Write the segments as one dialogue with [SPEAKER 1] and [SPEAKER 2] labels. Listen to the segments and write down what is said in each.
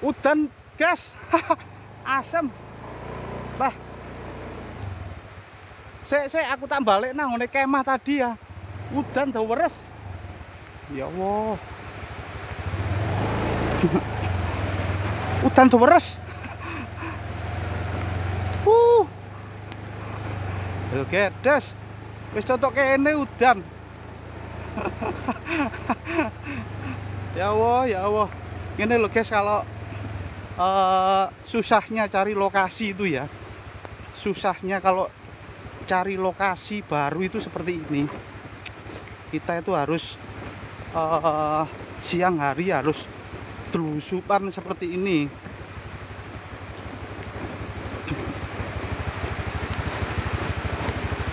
[SPEAKER 1] Udan, guys. Asem. Bah. Aku tak balik nang ngene kemah tadi ya. Udan daweres. Ya Allah. Udan daweres. Oke, des. Wis cocok kene udan. Ya Allah, ya Allah. Ini loh guys, kalau susahnya cari lokasi itu ya. Susahnya kalau cari lokasi baru itu seperti ini. Kita itu harus siang hari harus telusupan seperti ini.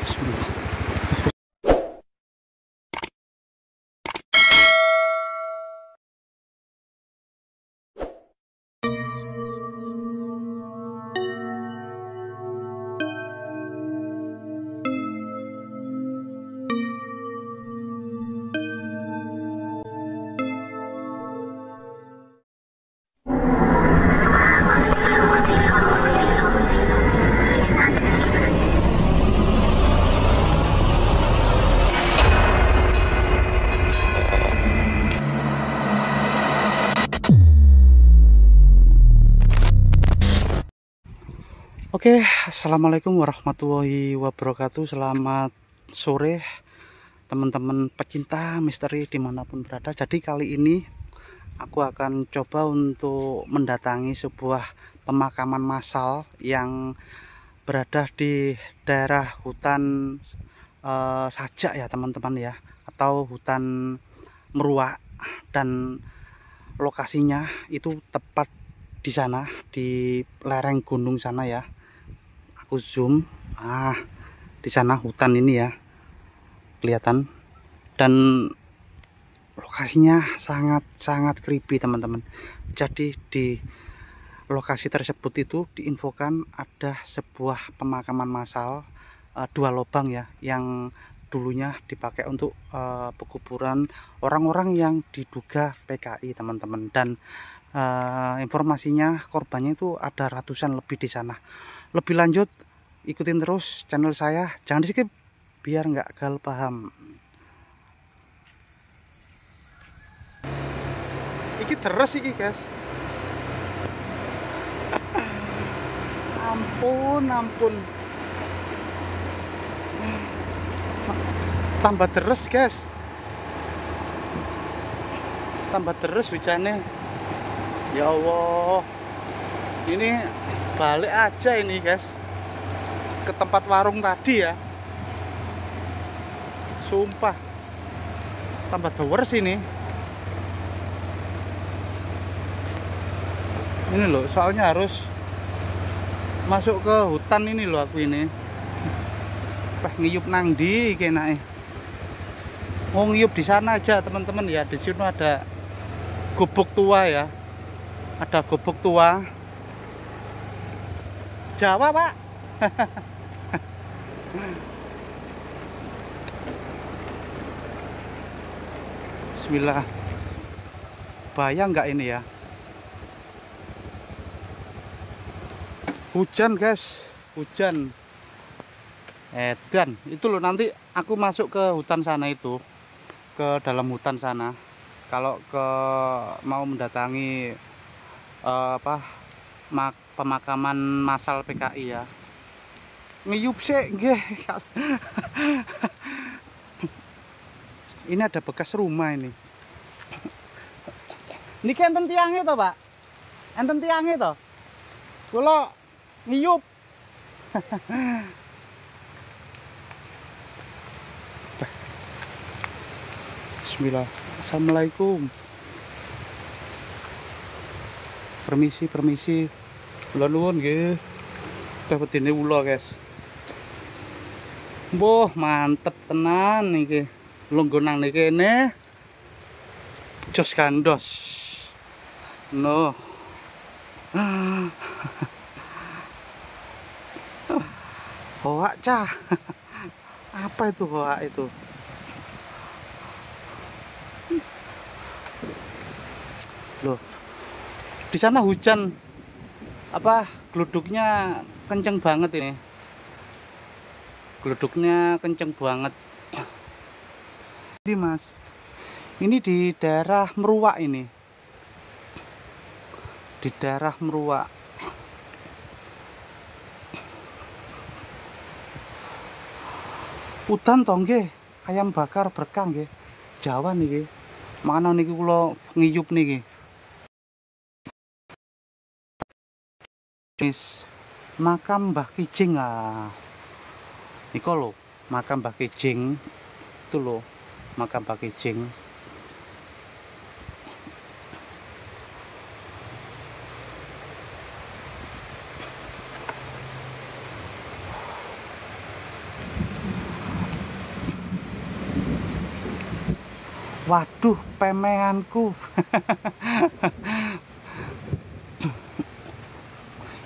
[SPEAKER 1] Bismillah. Oke, assalamualaikum warahmatullahi wabarakatuh. Selamat sore teman-teman pecinta misteri dimanapun berada. Jadi kali ini aku akan coba untuk mendatangi sebuah pemakaman massal yang berada di daerah hutan Sajak ya teman-teman ya, atau hutan Meruak, dan lokasinya itu tepat di sana, di lereng gunung sana ya. Aku zoom, di sana hutan ini ya kelihatan, dan lokasinya sangat creepy teman-teman. Jadi di lokasi tersebut itu diinfokan ada sebuah pemakaman massal, 2 lubang ya, yang dulunya dipakai untuk pekuburan orang-orang yang diduga PKI teman-teman. Dan informasinya korbannya itu ada ratusan lebih di sana. Lebih lanjut ikutin terus channel saya, jangan di skip biar nggak gagal paham. Iki deres iki guys. Ampun. Tambah deres guys. Tambah deres hujannya. Ya Allah. Ini balik aja ini guys ke tempat warung tadi ya. Sumpah. Tambah deres ini. Ini loh, soalnya harus masuk ke hutan ini loh aku ini. Ngiyup nang di kenake. Mau ngiyup di sana aja teman-teman ya. Di sini ada gubuk tua ya. Ada gubuk tua. Jawa, Pak. Bismillah. Bayang nggak ini ya? Hujan guys, hujan. Dan itu loh, nanti aku masuk ke hutan sana itu, ke dalam hutan sana. Kalau mau mendatangi pemakaman massal PKI ya. Ngiyup sih nggih. Ini ada bekas rumah ini. Niki enten tiangnya toh, Pak? Enten tiangnya toh? Kula ngiyup. Bismillah. Assalamualaikum. Permisi. Kula nuwun nggih. Dapat ini ula, guys. Boh, mantep tenan niki. Lungguh nang niki kene. Jos gandos. No. Hoak cah. Apa itu hoak itu? Loh. Di sana hujan, apa, gluduknya kenceng banget ini. Gluduknya kenceng banget. Ini Mas, ini di daerah Meruak ini. Di daerah Meruak. Udan to nggih, ayam bakar berkah nggih. Jawa niki. Mana niki kula ngiyup niki. Wis makam Mbah Kijing ah. Niko lho, makam Mbah Kijing. Itu lho, makam Mbah Kijing. Waduh, pemeanku.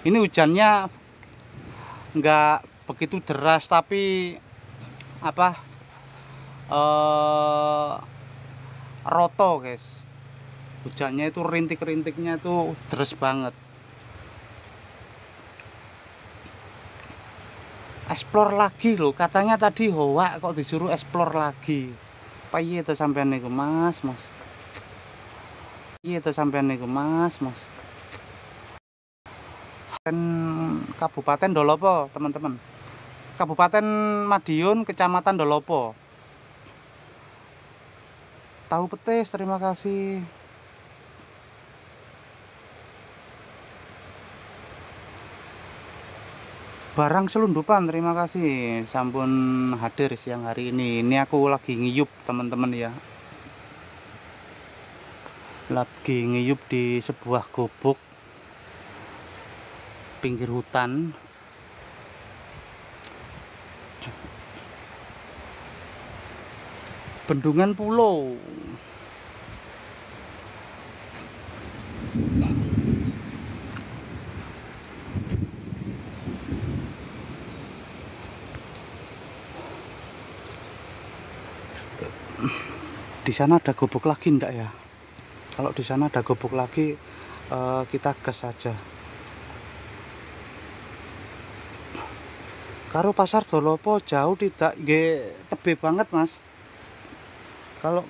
[SPEAKER 1] Ini hujannya nggak begitu deras, tapi apa, roto guys. Hujannya itu rintik-rintiknya itu deras banget. Explore lagi loh, katanya tadi hoak kok disuruh explore lagi. Piye to sampean niku Mas? Piye to sampean niku Mas? Kabupaten Dolopo, teman-teman. Kabupaten Madiun, Kecamatan Dolopo. Tahu petis, terima kasih. Barang selundupan, terima kasih. Sampun hadir siang hari ini. Ini aku lagi ngiyup, teman-teman ya. Lagi ngiyup di sebuah gubuk pinggir hutan. Bendungan Pulau. Di sana ada gubuk lagi enggak ya? Kalau di sana ada gubuk lagi, kita gas saja. Karo pasar Dolopo jauh tidak, nggih tebe banget Mas. Kalau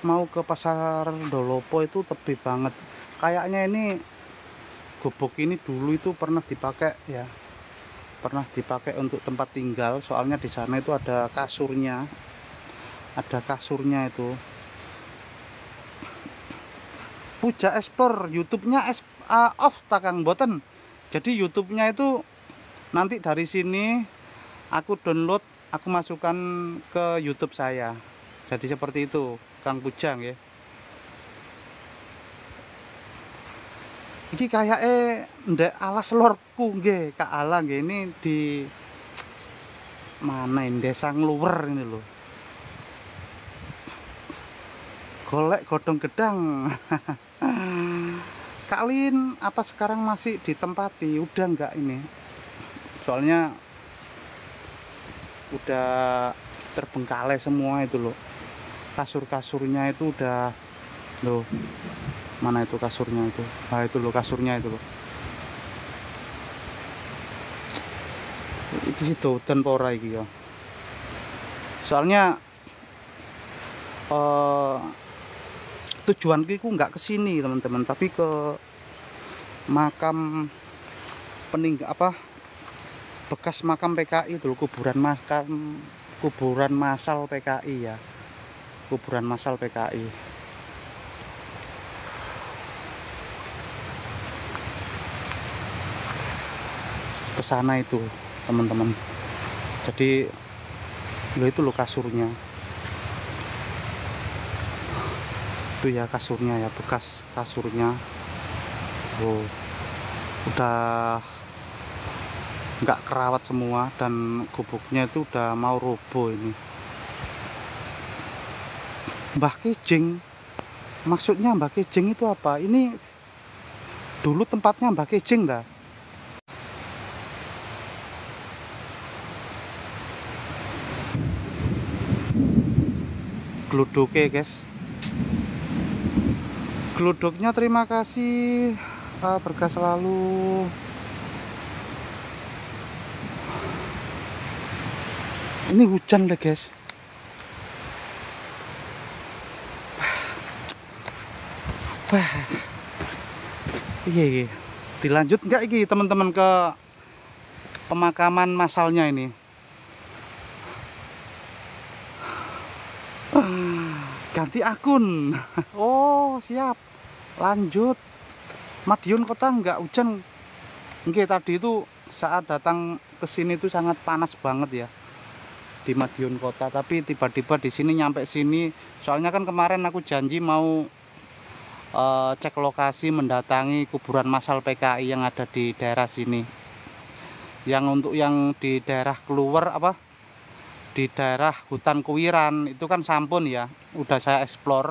[SPEAKER 1] mau ke pasar Dolopo itu tebe banget. Kayaknya ini gubuk ini dulu itu pernah dipakai ya. Pernah dipakai untuk tempat tinggal, soalnya di sana itu ada kasurnya. Ada kasurnya itu. Puja Explore, YouTube-nya off takang boten. Jadi YouTube-nya itu nanti dari sini aku download, aku masukkan ke YouTube saya. Jadi seperti itu, Kang Pujang ya. Iki kayaknya ndek alas lorku nggih, Kak Ala nggih. Ini di mana ini, Desa Ngluwer ini loh. Golek godong gedang. Kak Lin, apa sekarang masih ditempati? Udah enggak ini? Soalnya udah terbengkalai semua itu loh. Kasur-kasurnya itu udah loh. Mana itu kasurnya itu? Nah itu loh kasurnya itu loh. Iki situ dan pora iki ya. Soalnya tujuanku itu nggak kesini teman-teman, tapi ke makam bekas makam PKI itu, kuburan massal PKI ya, kuburan massal PKI. Ke sana itu teman-teman. Jadi lo itu lo kasurnya. Itu ya kasurnya ya, bekas kasurnya. Oh, udah nggak kerawat semua dan gubuknya itu udah mau roboh ini. Mbah Kijing, maksudnya Mbah Kijing itu apa? Ini dulu tempatnya Mbah Kijing dah. Gluduke guys, Gluduknya terima kasih, berkah selalu. Ini hujan deh guys. Iya, dilanjut nggak ini teman-teman ke pemakaman massalnya ini? Ganti akun. Oh siap, lanjut. Madiun Kota nggak hujan. Oke, tadi itu saat datang ke sini itu sangat panas banget ya di Madiun Kota, tapi tiba-tiba di sini nyampe sini. Soalnya kan kemarin aku janji mau cek lokasi mendatangi kuburan massal PKI yang ada di daerah sini. Yang untuk yang di daerah keluar di daerah hutan Kuwiran itu kan sampun ya, udah saya explore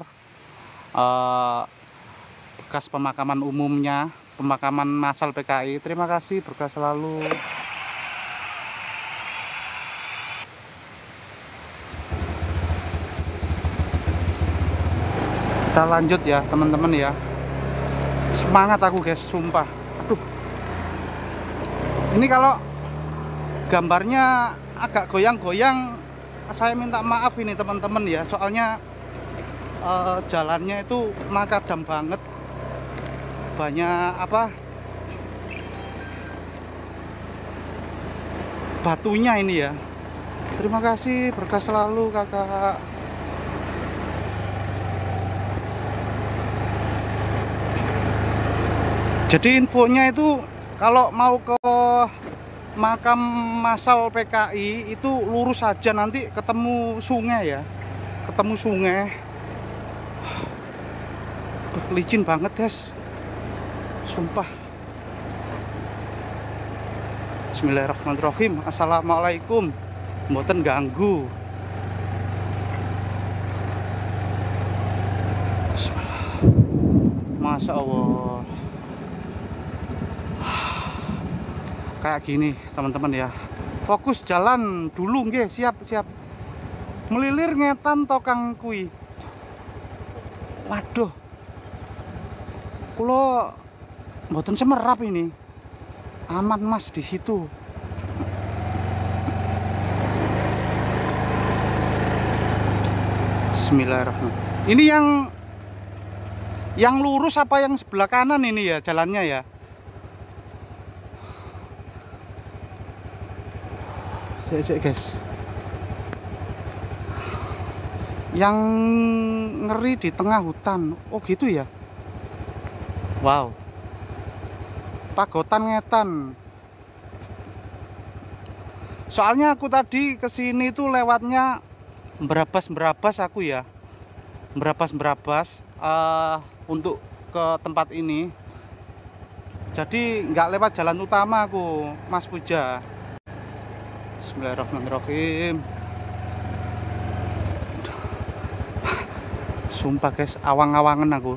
[SPEAKER 1] bekas pemakaman umumnya, pemakaman massal PKI. Terima kasih, berkah selalu. Kita lanjut ya teman-teman ya. Semangat aku guys, sumpah. Aduh, ini kalau gambarnya agak goyang-goyang, saya minta maaf ini teman-teman ya. Soalnya jalannya itu makadam banget, banyak batunya ini ya. Terima kasih, berkah selalu kakak. Jadi infonya itu kalau mau ke makam massal PKI itu lurus saja, nanti ketemu sungai ya, ketemu sungai. Licin banget guys, sumpah. Bismillahirrahmanirrahim. Assalamualaikum, mboten ganggu. Masya Allah. Kayak gini teman-teman ya, fokus jalan dulu nggih. Siap melilir ngetan tokang kui. Waduh, kulo mboten semerap ini, aman mas di situ. Bismillahirrahmanirrahim. Ini yang lurus apa yang sebelah kanan ini ya jalannya ya? Sik guys, yang ngeri di tengah hutan. Oh gitu ya. Wow, pagotan ngetan. Soalnya aku tadi kesini tuh lewatnya berabas aku ya, berabas untuk ke tempat ini. Jadi nggak lewat jalan utama aku, Mas Puja. Bismillahirrahmanirrahim. Sumpah guys, awang-awangan aku.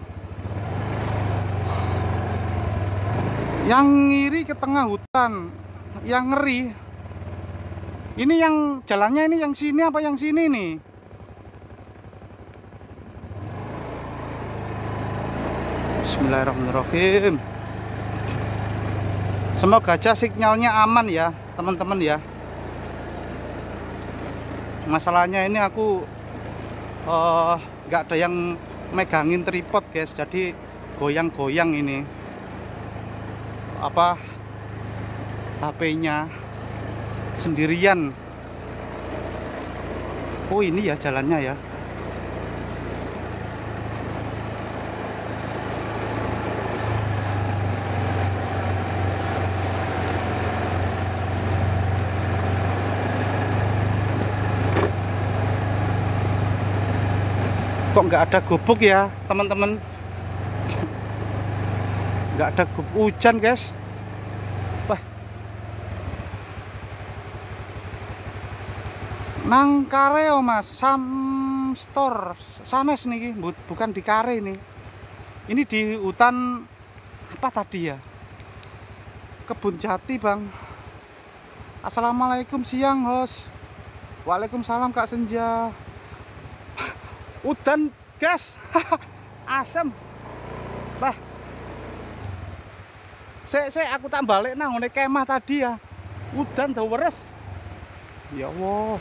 [SPEAKER 1] Yang ngiri ke tengah hutan, yang ngeri. Ini yang jalannya ini yang sini apa yang sini nih? Bismillahirrahmanirrahim. Semoga aja sinyalnya aman ya teman-teman ya. Masalahnya ini aku nggak ada yang megangin tripod guys, jadi goyang-goyang ini HP-nya sendirian. Oh ini ya jalannya ya. Kok nggak ada gubuk ya teman-teman, nggak ada gubuk, hujan guys. Wah, nang Kareo mas, Sam Store sanes nih, bukan di Kare ini di hutan apa tadi ya, Kebun Jati bang. Assalamualaikum siang host. Waalaikumsalam Kak Senja. Udan guys. Asem. Sik aku tak balik nang ngene kemah tadi ya. Udan deres. Ya Allah.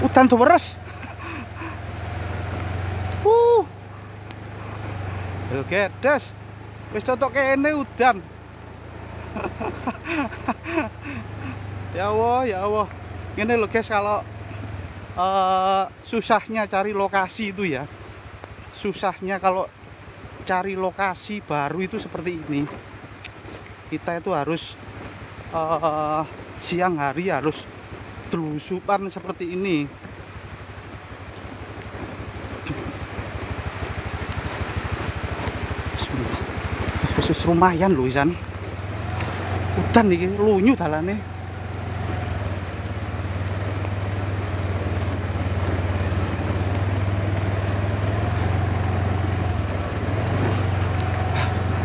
[SPEAKER 1] Udan deres. Gedes. Wis totok kene udan. Ya Allah, ya Allah. Ini loh guys, kalau susahnya cari lokasi itu ya. Susahnya kalau cari lokasi baru itu seperti ini. Kita itu harus siang hari harus telusupan seperti ini. Bismillah. Lumayan loh Isan. Udan nih, lunyu dalane.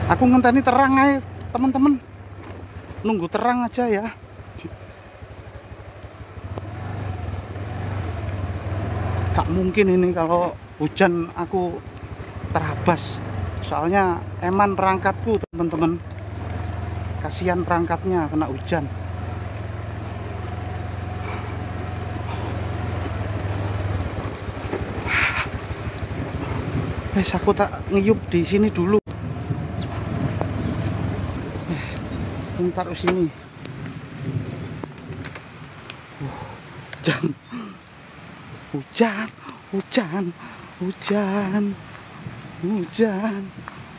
[SPEAKER 1] Aku ngenteni terang aja teman-teman, nunggu terang aja ya. Gak mungkin ini kalau hujan aku terabas, soalnya eman perangkatku teman-teman, kasihan perangkatnya kena hujan. Aku tak ngiyup di sini dulu. Taruh sini. Hujan, hujan, hujan, hujan, hujan,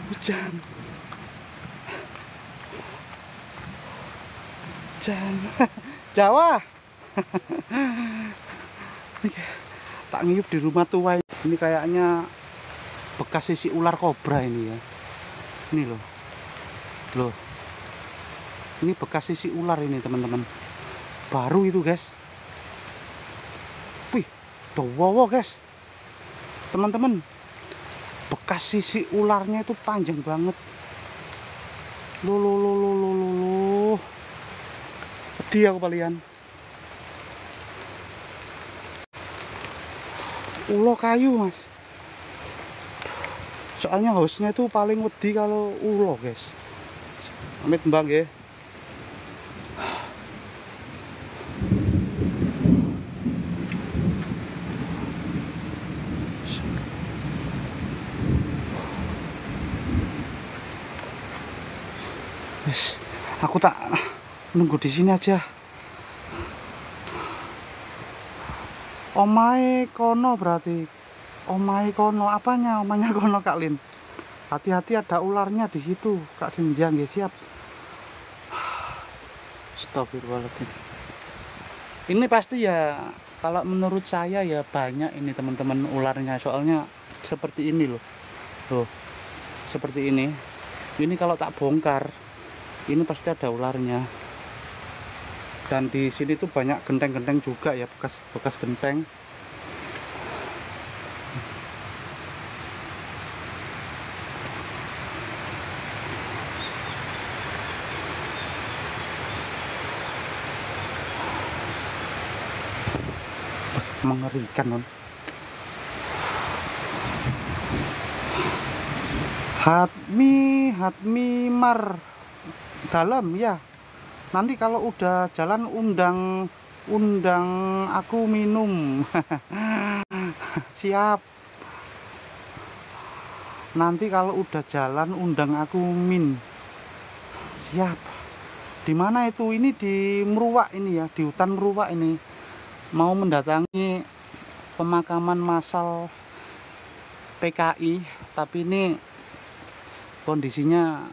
[SPEAKER 1] hujan. Jawa. Tak ngiyup di rumah tua ini, kayaknya bekas sisi ular kobra ini ya. Ini loh, loh. Ini bekas sisi ular ini teman-teman, baru itu guys. Wih, wow guys, teman-teman, bekas sisi ularnya itu panjang banget. Loh. Pedih aku kalian. Ulo kayu mas. Soalnya hostnya itu paling wedi kalau ulo guys. Amit mbak ya. Aku tak nunggu di sini aja. Omae kono berarti. Omae kono apanya? Omanya kono Kak Lin. Hati-hati ada ularnya di situ. Kak Senjang ya, siap. Astagfirullahaladzim. Ini pasti ya, kalau menurut saya ya banyak ini teman-teman ularnya. Soalnya seperti ini loh. Tuh. Seperti ini. Ini kalau tak bongkar, ini pasti ada ularnya. Dan di sini tuh banyak genteng-genteng juga ya, bekas genteng. Mengerikan non. Hatmi mar dalam ya. Nanti kalau udah jalan undang aku minum. Siap. Nanti kalau udah jalan undang aku min. Siap. Di mana itu? Ini di Meruwak ini ya, di hutan Meruwak ini. Mau mendatangi pemakaman massal PKI, tapi ini kondisinya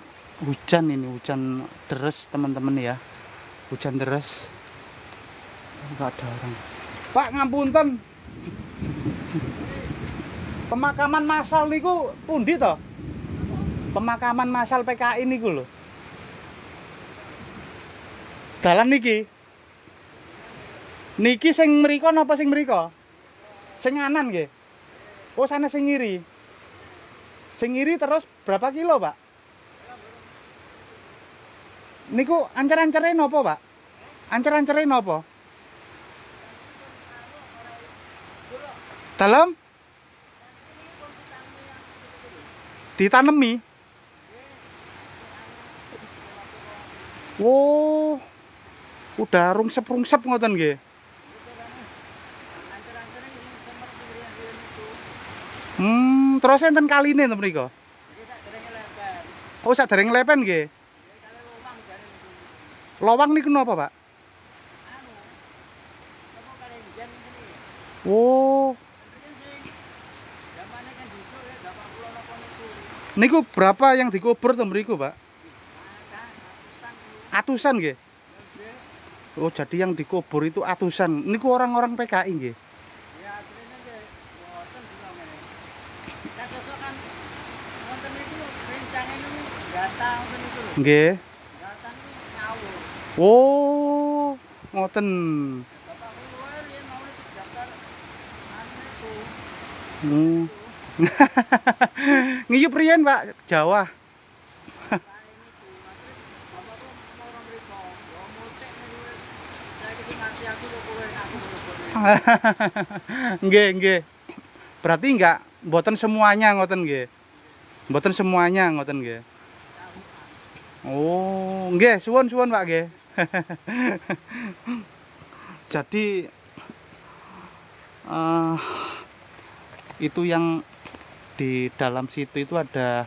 [SPEAKER 1] hujan, ini hujan deres teman-teman ya, hujan deres, nggak ada orang. Pak ngapunten, pemakaman massal niku pundi toh? Pemakaman massal PKI niku lho. Dalan niki sing mriko napa sing mriko? Sing nganan nggih. Oh sana sing ngiri. Sing ngiri terus berapa kilo, Pak? Niku ancer-ancere napa, Pak? Ancer-ancere napa? Dalam ditanemi. Wow, udah rungsep-rungsep ngoten nggih. Terus enten kaline to mriko. Oh, saderenge lepen nggih. Lowang niku napa, Pak? Oh. Niku berapa yang dikubur to mriku, Pak? Atusan nggih. Oh, jadi yang dikubur itu atusan. Niku orang-orang PKI nggih. Nggih. Oh, ngoten. Ngiyup riyen, Pak, Jawa. Nggih, nggih. Berarti enggak mboten semuanya ngoten nggih. Mboten semuanya ngoten nggih. Oh, nggih, suwun-suwun Pak nggih. Jadi itu yang di dalam situ itu ada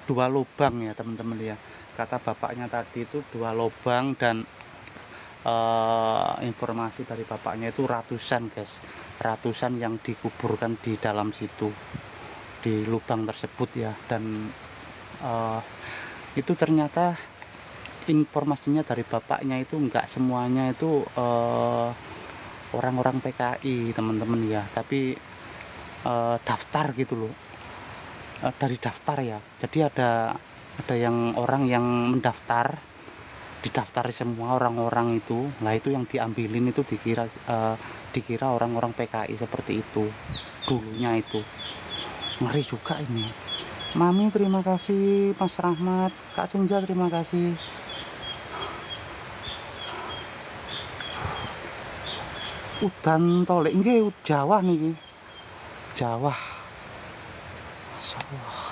[SPEAKER 1] 2 lubang ya teman-teman ya. Kata bapaknya tadi itu 2 lubang dan informasi dari bapaknya itu ratusan guys, ratusan yang dikuburkan di dalam situ, di lubang tersebut ya. Dan itu ternyata informasinya dari bapaknya itu enggak semuanya itu orang-orang PKI teman-teman ya, tapi daftar gitu loh, dari daftar ya. Jadi ada yang orang yang mendaftar, didaftari semua orang-orang itu. Nah itu yang diambilin itu dikira orang-orang PKI seperti itu dulunya. Itu ngeri juga ini. Mami terima kasih, Mas Rahmat, Kak Senja terima kasih. Udan tolek nggih, Jawa niki. Jawa. Masyaallah.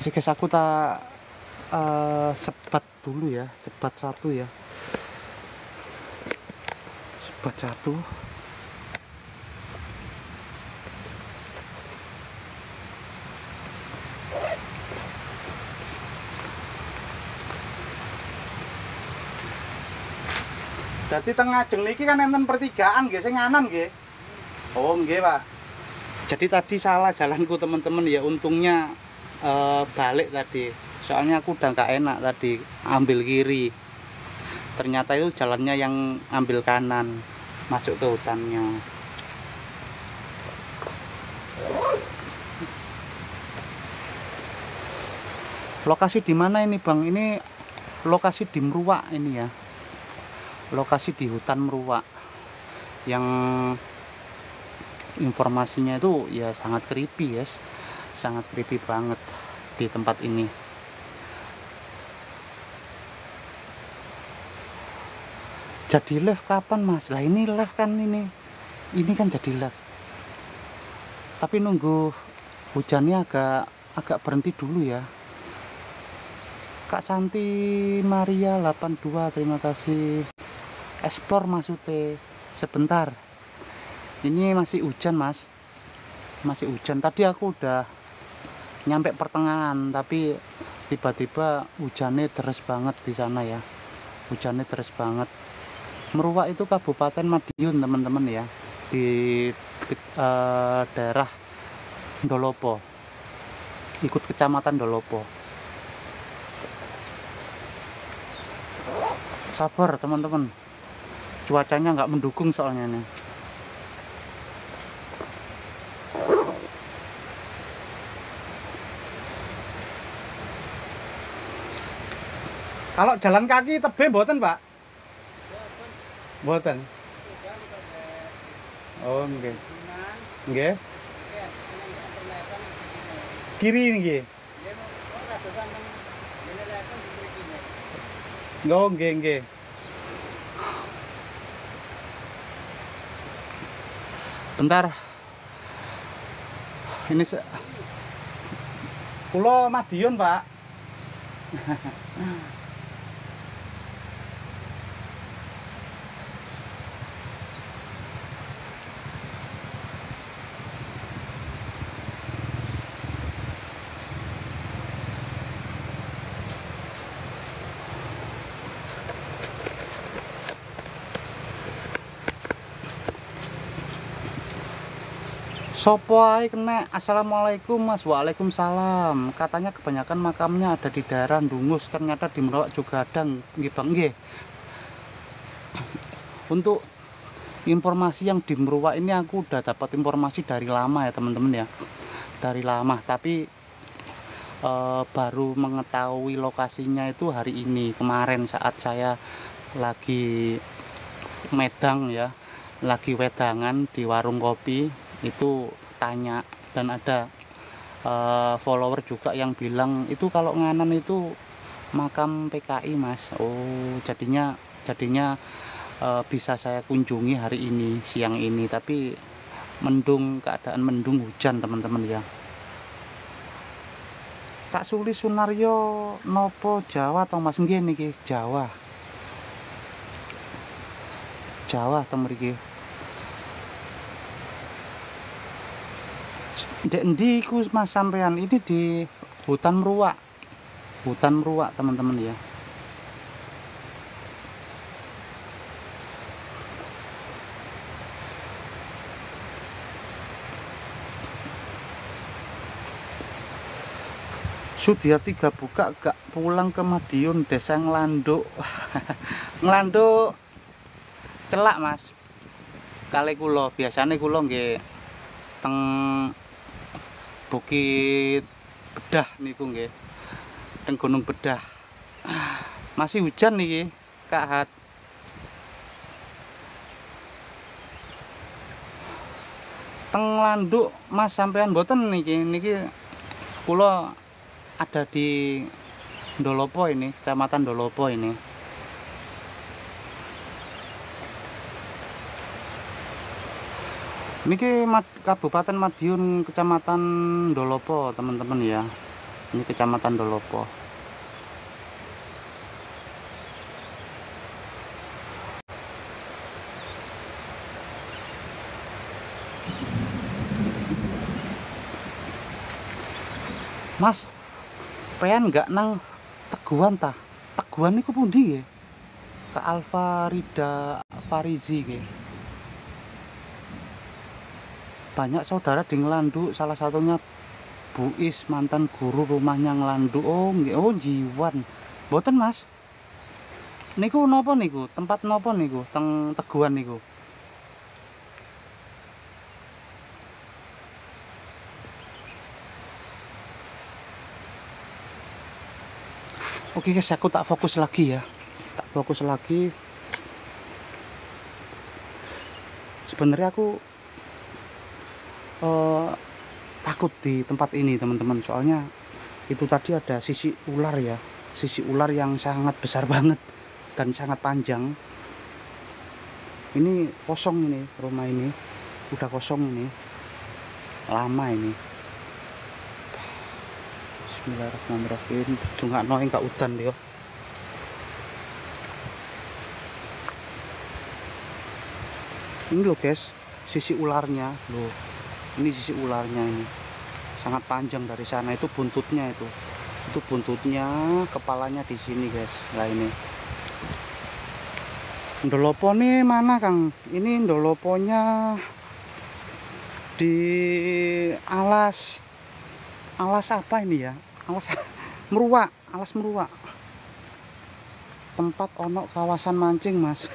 [SPEAKER 1] Guys, aku tak sebat dulu ya, sebat satu ya. Sebat satu. Jadi tengah jeng niki kan enten pertigaan nggih, sing nganan nggih. Oh nggih, Pak. Jadi tadi salah jalanku teman-teman ya, untungnya balik tadi. Soalnya aku udah nggak enak tadi ambil kiri. Ternyata itu jalannya yang ambil kanan, masuk ke hutannya. Lokasi di mana ini, Bang? Ini lokasi di Meruak ini ya. Lokasi di hutan Meruak yang informasinya itu ya sangat creepy guys, sangat creepy banget di tempat ini. Jadi live kapan Mas? Lah ini live kan, ini kan jadi live, tapi nunggu hujannya agak berhenti dulu ya. Kak Santi Maria 82 terima kasih. Explore maksudnya sebentar, ini masih hujan Mas, masih hujan. Tadi aku udah nyampe pertengahan, tapi tiba-tiba hujannya deras banget di sana ya, hujannya deras banget. Meruak itu Kabupaten Madiun teman-teman ya, di daerah Ndolopo, ikut kecamatan Ndolopo. Sabar teman-teman, cuacanya nggak mendukung soalnya nih. Kalau jalan kaki tebih mboten, Pak? Mboten. Oh, nggih. Nggih. Kiri nggih. Oh, nggih, nggih. Bentar. Ini Kula Madiun, Pak. Sopo ae kena. Assalamualaikum Mas. Waalaikumsalam. Katanya kebanyakan makamnya ada di daerah Dungus, ternyata di Merawak juga ada. Nggih Bang, nggih. Untuk informasi yang di Merawak ini aku udah dapat informasi dari lama ya teman-teman ya. Dari lama, tapi baru mengetahui lokasinya itu hari ini, kemarin saat saya lagi medang ya, lagi wedangan di warung kopi itu tanya, dan ada follower juga yang bilang itu kalau nganan itu makam PKI Mas. Oh, jadinya bisa saya kunjungi hari ini, siang ini, tapi mendung, keadaan mendung, hujan teman-teman ya. Kak Suli Sunaryo nopo Jawa atau Mas? Nggih niki Jawa. Jawa teng mriki. Dek endi iku Mas sampean? Ini di hutan Meruwak. Hutan Meruwak teman-teman ya. Sudiarti gak buka, gak pulang ke Madiun, desa Nglanduk. Nglanduk celak Mas. Kali kula biasane kula nggih teng Bukit Bedah niku nggih. Teng Gunung Bedah. Masih hujan niki, Kak Hat. Teng Nglanduk Mas sampean mboten niki kula ada di Ndolopo ini, Kecamatan Ndolopo ini. Niki Kabupaten Madiun, Kecamatan Ndolopo teman-teman ya. Ini Kecamatan Ndolopo. Mas, pengen nggak nang Teguhan tah? Teguhan niku pundi nggih? Ke Alfarida Farizi nggih. Banyak saudara di Nglanduk, salah satunya Bu Is, mantan guru rumahnya Nglanduk. Oh nggih, oh Jiwan. Mboten Mas. Niku napa niku? Tempat napa niku? Teng Teguhan niku. Oke guys, aku tak fokus lagi ya. Tak fokus lagi. Sebenarnya aku takut di tempat ini teman-teman. Soalnya itu tadi ada sisi ular ya. Sisi ular yang sangat besar banget dan sangat panjang. Ini kosong ini, rumah ini. Udah kosong ini. Lama ini. Bismillahirrahmanirrahim. Jungakno ing gak udan yo. Ini loh guys, sisi ularnya loh. Ini sisi ularnya ini. Sangat panjang dari sana, itu buntutnya itu. Itu buntutnya, kepalanya di sini guys. Nah ini. Ndolopo nih mana Kang? Ini Ndoloponya di alas apa ini ya? Alas Meruwak, alas Meruwak. Tempat ono kawasan mancing Mas.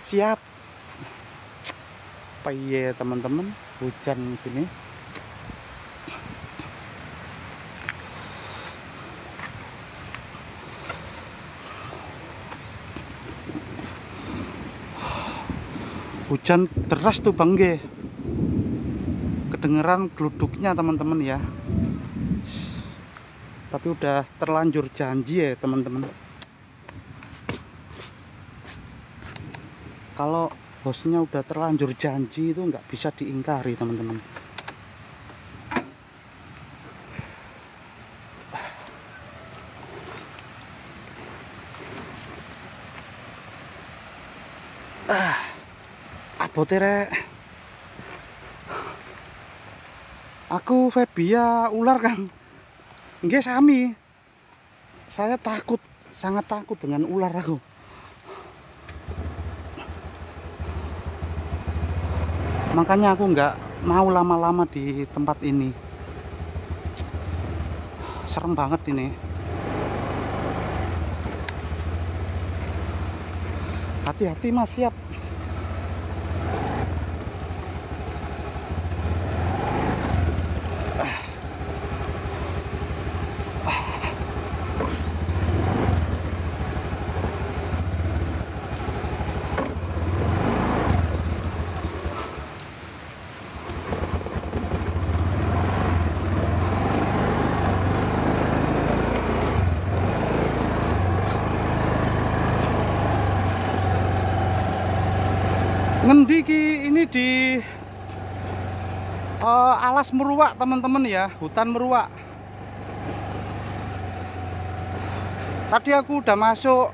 [SPEAKER 1] Siap. Apa iya teman-teman, hujan gini. Hujan deras tuh Bang G. Kedengeran gluduknya teman-teman ya. Tapi udah terlanjur janji ya teman-teman. Kalau bosnya udah terlanjur janji itu nggak bisa diingkari teman-teman. Abote rek. Aku fobia ular kan. Nggih sami. Saya takut, sangat takut dengan ular aku. Makanya aku nggak mau lama-lama di tempat ini. Serem banget ini. Hati-hati Mas, siap. Ngendi ki ini di alas meruak teman-teman ya, hutan meruak. Tadi aku udah masuk,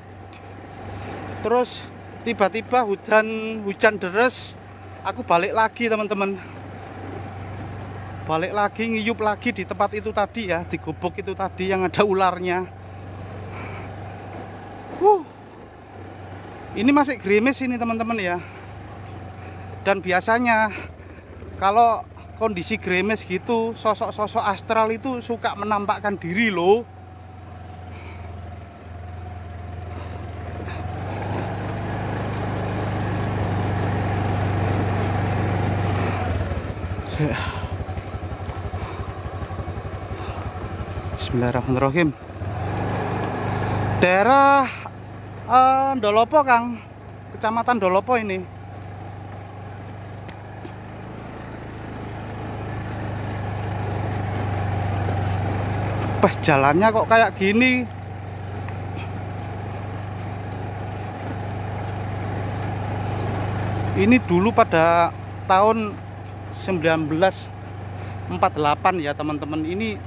[SPEAKER 1] terus tiba-tiba hujan deras, aku balik lagi teman-teman. Balik lagi ngiyup lagi di tempat itu tadi ya, di gubuk itu tadi yang ada ularnya. Ini masih gerimis ini teman-teman ya. Dan biasanya kalau kondisi gerimis gitu, sosok-sosok astral itu suka menampakkan diri loh. Bismillahirrahmanirrahim. Daerah Ndolopo Kang, Kecamatan Ndolopo ini. Jalannya kok kayak gini. Ini dulu pada tahun 1948 ya teman-teman. Ini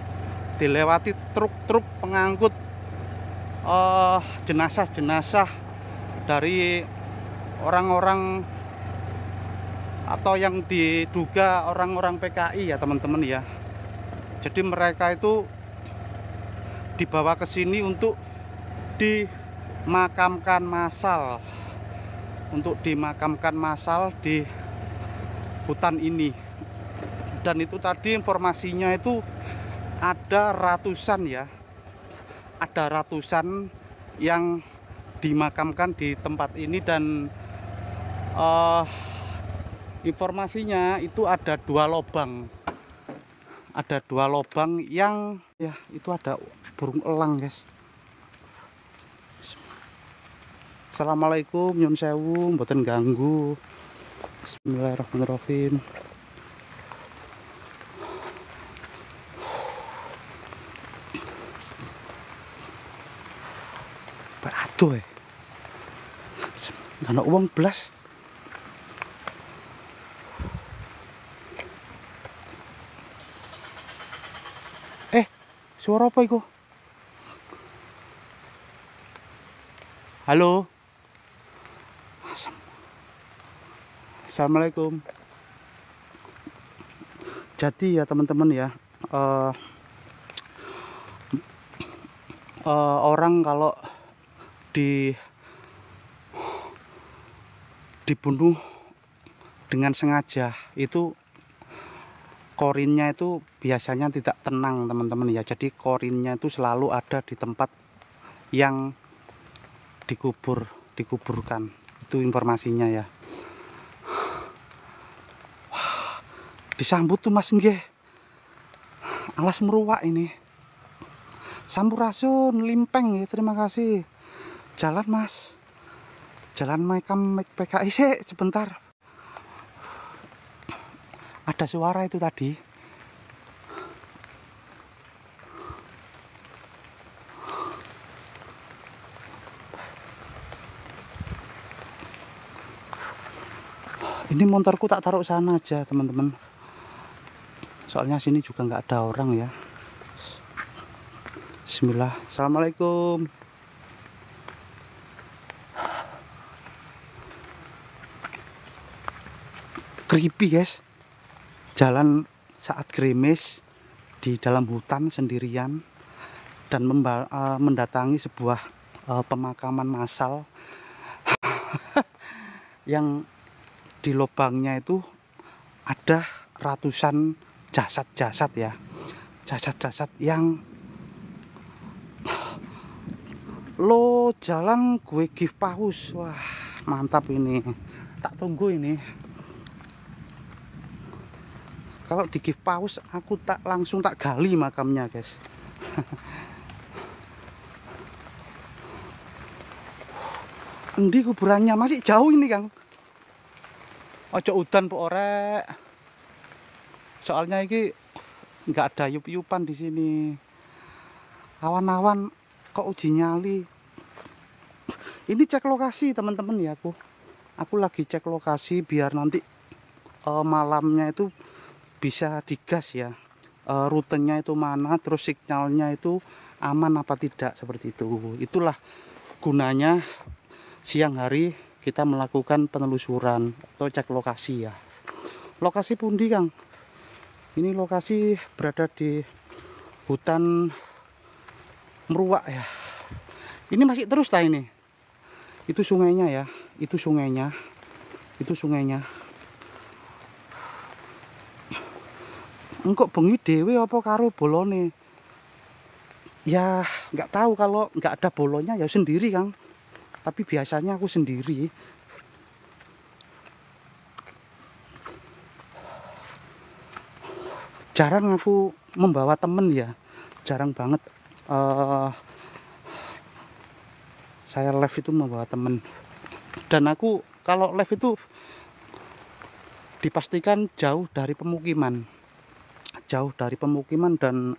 [SPEAKER 1] dilewati truk-truk pengangkut jenazah-jenazah dari orang-orang atau yang diduga orang-orang PKI ya teman-teman ya. Jadi mereka itu dibawa ke sini untuk dimakamkan massal, di hutan ini. Dan itu tadi informasinya itu ada ratusan ya, ada ratusan yang dimakamkan di tempat ini. Dan informasinya itu ada dua lubang yang ya itu ada burung elang guys. Assalamualaikum, nyun sewu, mboten ganggu. Bismillahirrahmanirrahim. Aduh ana uang blas. Suara apa itu? Halo. Assalamualaikum. Jadi ya teman-teman ya, orang kalau dibunuh dengan sengaja itu korinnya itu biasanya tidak tenang teman-teman ya. Jadi korinnya itu selalu ada di tempat yang dikuburkan. Itu informasinya ya. Disambut tuh Mas nggih. Alas meruak ini. Sampurasun limpeng ya, terima kasih. Jalan Mas. Jalan makam PKI sih sebentar. Ada suara itu tadi. Ini motorku tak taruh sana aja teman-teman. Soalnya sini juga nggak ada orang ya. Bismillah. Assalamualaikum. creepy guys, jalan saat gerimis di dalam hutan sendirian dan mendatangi sebuah pemakaman massal yang di lubangnya itu ada ratusan jasad-jasad ya, jasad-jasad yang lo jalan gue give paus. Wah mantap ini, tak tunggu ini. Kalau di give paus aku langsung tak gali makamnya guys. Endi kuburannya, masih jauh ini Kang. Ojo udan po orek. Soalnya ini nggak ada yup-yupan di sini. Awan-awan kok uji nyali. Ini cek lokasi teman-teman ya, aku lagi cek lokasi biar nanti malamnya itu bisa digas ya, rutenya itu mana, terus sinyalnya itu aman apa tidak, seperti itu. Itulah gunanya siang hari kita melakukan penelusuran atau cek lokasi ya. Lokasi pundi Kang? Ini lokasi berada di hutan Meruak ya. Ini masih terus lah ini. Itu sungainya ya, itu sungainya. Itu sungainya. Engkok bengi dewe apa karo bolone? Ya nggak tahu, kalau nggak ada bolonya ya sendiri Kang. Tapi biasanya aku sendiri. Jarang aku membawa temen ya, jarang banget saya live itu membawa temen. Dan aku kalau live itu dipastikan jauh dari pemukiman, jauh dari pemukiman dan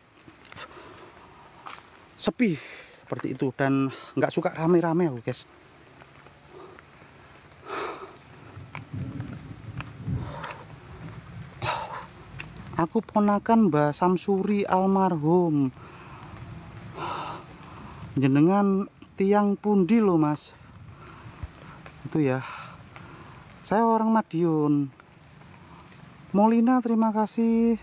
[SPEAKER 1] sepi seperti itu, dan nggak suka rame-rame aku guys. Aku ponakan Mbah Samsuri almarhum. Jenengan tiang pundi lo Mas? Itu ya. Saya orang Madiun. Molina, terima kasih.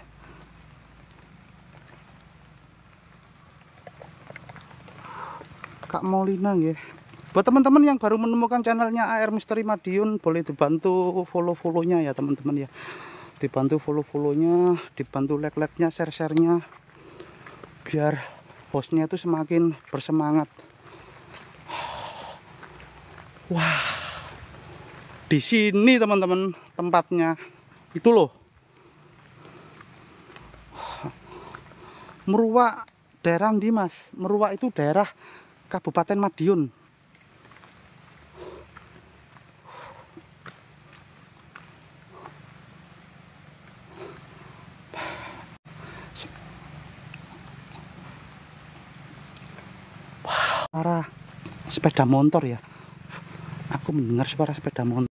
[SPEAKER 1] Kak Molina ya. Buat teman-teman yang baru menemukan channelnya AR Misteri Madiun, boleh dibantu follow-follownya ya teman-teman ya. Dibantu follow-follownya, dibantu like-like-nya, share-share-nya, biar hostnya itu semakin bersemangat. Wah, di sini teman-teman tempatnya itu loh. Meruak daerah di Mas. Meruak itu daerah Kabupaten Madiun. Suara sepeda motor ya. Aku mendengar suara sepeda motor.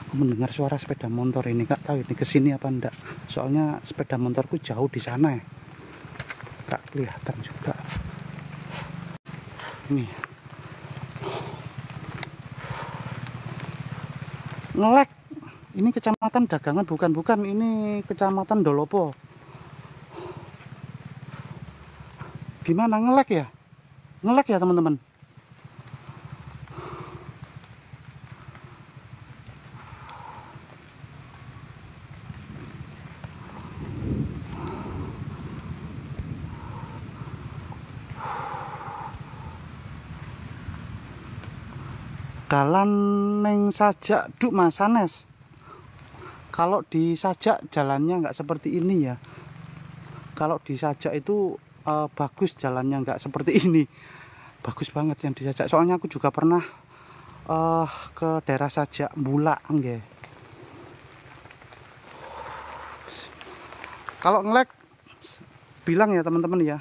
[SPEAKER 1] Aku mendengar suara sepeda motor ini, nggak tahu ini kesini apa enggak. Soalnya sepeda motorku jauh di sana ya. Nggak kelihatan juga. Ini ngelek. Ini kecamatan Dagangan, bukan, ini kecamatan Dolopo. Gimana, ngelek ya? Ngelek ya teman-teman. Dalan neng Sajak Duk Mas Sanes. Kalau di Sajak jalannya nggak seperti ini ya. Kalau di Sajak itu bagus jalannya, nggak seperti ini. Bagus banget yang di Sajak. Soalnya aku juga pernah ke daerah Sajak Bulak nggih. Kalau ngelek bilang ya teman-teman ya,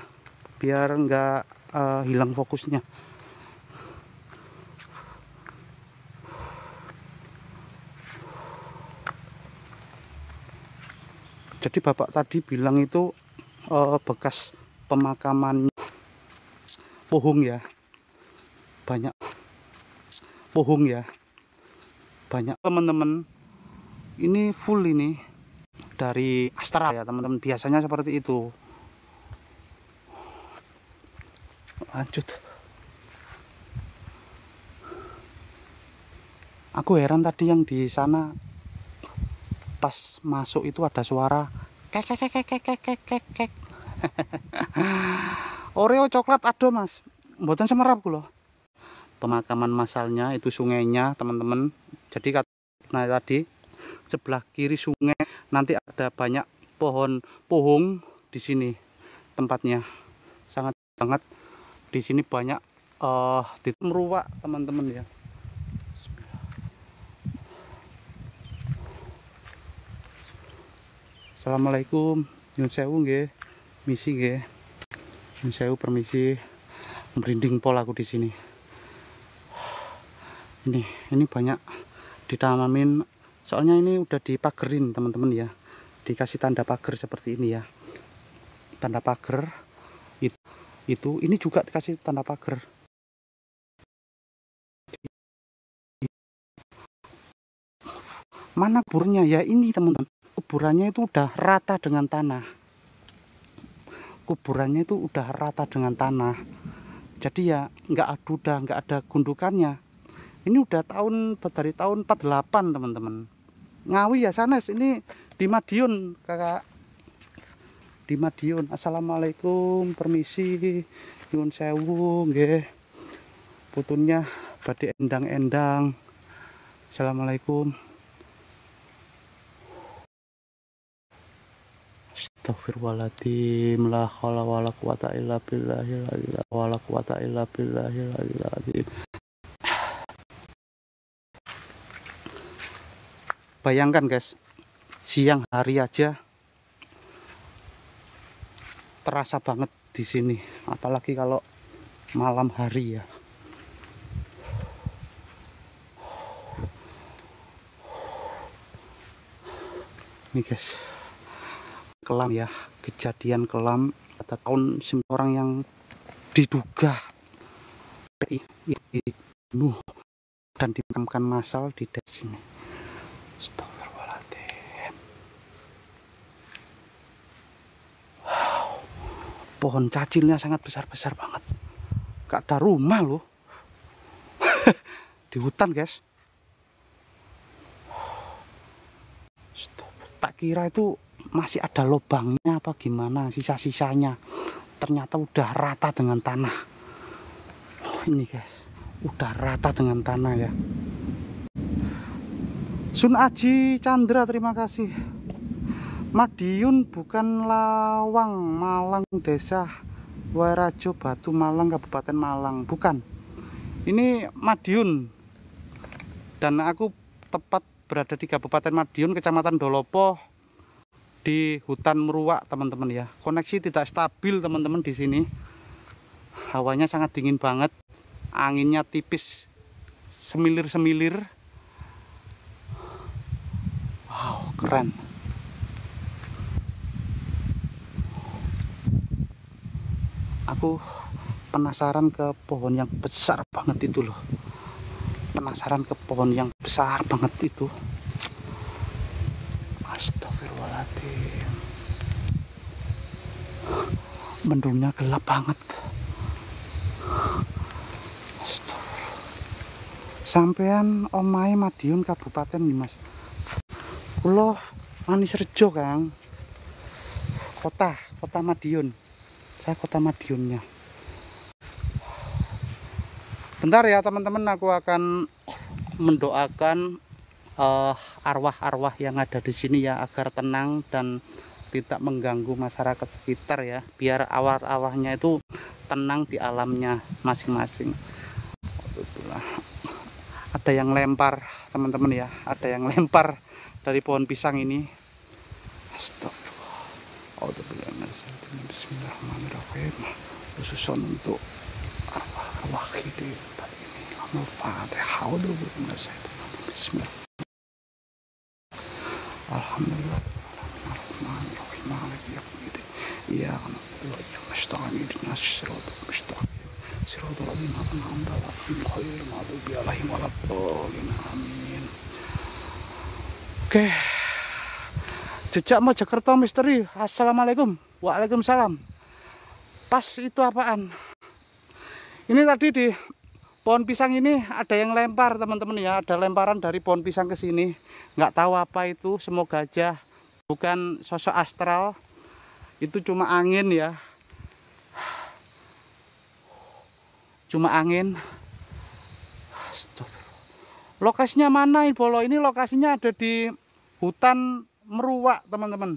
[SPEAKER 1] biar nggak hilang fokusnya. Jadi bapak tadi bilang itu bekas pemakaman pohong ya, banyak pohong ya. banyak teman-teman. Ini full ini dari astral ya teman-teman, biasanya seperti itu. Lanjut. Aku heran tadi yang di sana pas masuk itu ada suara kek kek kek kek kek kek kek. Oreo coklat ada mas, mboten semerap loh. Pemakaman massalnya itu sungainya teman-teman. Jadi nah tadi sebelah kiri sungai, nanti ada banyak pohon pohong di sini tempatnya. Sangat banget di sini, banyak di meruak teman-teman ya. Assalamualaikum, nyun sewu nggih, misi nggih. Nyun sewu permisi, merinding pol aku di sini. Ini banyak ditanamin, soalnya ini udah dipagerin teman-teman ya, dikasih tanda pagar seperti ini ya, tanda pagar itu ini juga dikasih tanda pagar. Mana kuburnya ya? Ini teman-teman, kuburannya itu udah rata dengan tanah, kuburannya itu udah rata dengan tanah, jadi ya nggak ada gundukannya. Ini udah dari tahun 48 teman-teman. Ngawi ya sanes, ini di Madiun kakak, di Madiun. Assalamualaikum permisi, nyuwun sewu nggih, putunnya badhe endang-endang. Assalamualaikum. Astagfirullahaladzim, la haula wala quwata illa billahil aliyyil azim. Bayangkan guys, siang hari aja terasa banget di sini, apalagi kalau malam hari ya. Ini guys, kelam ya, kejadian kelam pada tahun orang yang diduga dibunuh dan dimakamkan massal di desa sini. Astagfirullahaladzim. Wow, pohon cacilnya sangat besar-besar banget, gak ada rumah loh. Di hutan guys. Tak kira itu masih ada lubangnya apa gimana, sisa-sisanya. Ternyata udah rata dengan tanah. Ini guys, udah rata dengan tanah ya. Sun Aji Chandra, terima kasih. Madiun bukan Lawang, Malang, desa Wairajo, Batu, Malang, Kabupaten Malang. Bukan, ini Madiun. Dan aku tepat berada di Kabupaten Madiun, Kecamatan Dolopo, di hutan meruak teman-teman ya. Koneksi tidak stabil teman-teman di sini. Hawanya sangat dingin banget, anginnya tipis, semilir-semilir. Wow, keren. Aku penasaran ke pohon yang besar banget itu loh. Penasaran ke pohon yang besar banget itu. Astagfirullahaladzim. Mendungnya gelap banget. Sampean omahe Madiun Kabupaten nih mas. Kulo Manisrejo Kang. Kota Madiun. Saya kota Madiunnya. Bentar ya teman-teman, aku akan mendoakan arwah-arwah yang ada di sini ya, agar tenang dan tidak mengganggu masyarakat sekitar ya, biar arwah-arwahnya itu tenang di alamnya masing-masing. Ada yang lempar teman-teman ya, ada yang lempar dari pohon pisang ini. Astagfirullah. Bismillahirrahmanirrahim. Khususon untuk arwah ini Al-Fatihah. Bismillah. Alhamdulillah. Ya amin. Oke, jejak Mojokerto misteri. Assalamualaikum. Waalaikumsalam. Pas itu apaan? Ini tadi di pohon pisang ini ada yang lempar teman-teman ya. Ada lemparan dari pohon pisang ke sini. Nggak tahu apa itu. Semoga aja bukan sosok astral. Itu cuma angin ya. Cuma angin. Stop. Lokasinya mana ini Bolo? Ini lokasinya ada di hutan Meruwak teman-teman.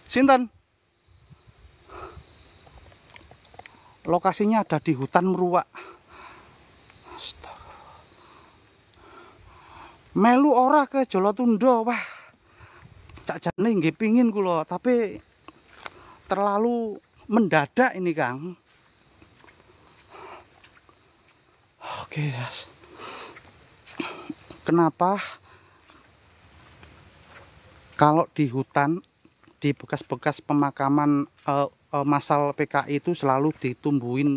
[SPEAKER 1] Sinten? Lokasinya ada di hutan Meruwak. Melu ora ke Jolotundo. Wah, cak jane nggih pingin kula, tapi terlalu mendadak ini Kang. Oke, yes. Kenapa kalau di hutan, di bekas-bekas pemakaman massal PKI itu selalu ditumbuhin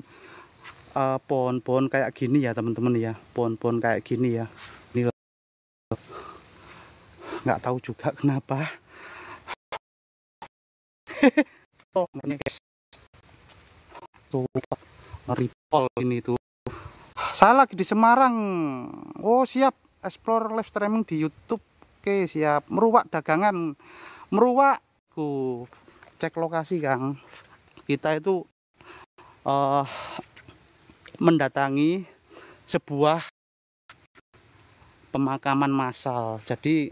[SPEAKER 1] pohon-pohon kayak gini ya teman-teman ya, pohon-pohon kayak gini ya. Ini nggak tahu juga kenapa. Tuh ngeripol ini tuh. Saya lagi di Semarang. Oh siap, explore live streaming di YouTube. Oke siap. Meruwak dagangan. Meruwak. Cek lokasi Kang. Kita itu mendatangi sebuah pemakaman massal. Jadi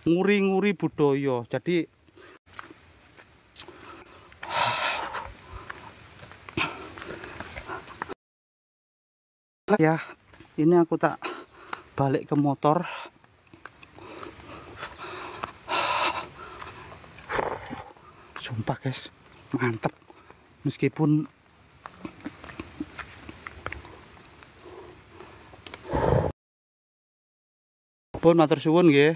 [SPEAKER 1] nguri-nguri budaya. Jadi ya, ini aku tak balik ke motor. Sumpah guys, mantep. Meskipun pun matur suwun nggih.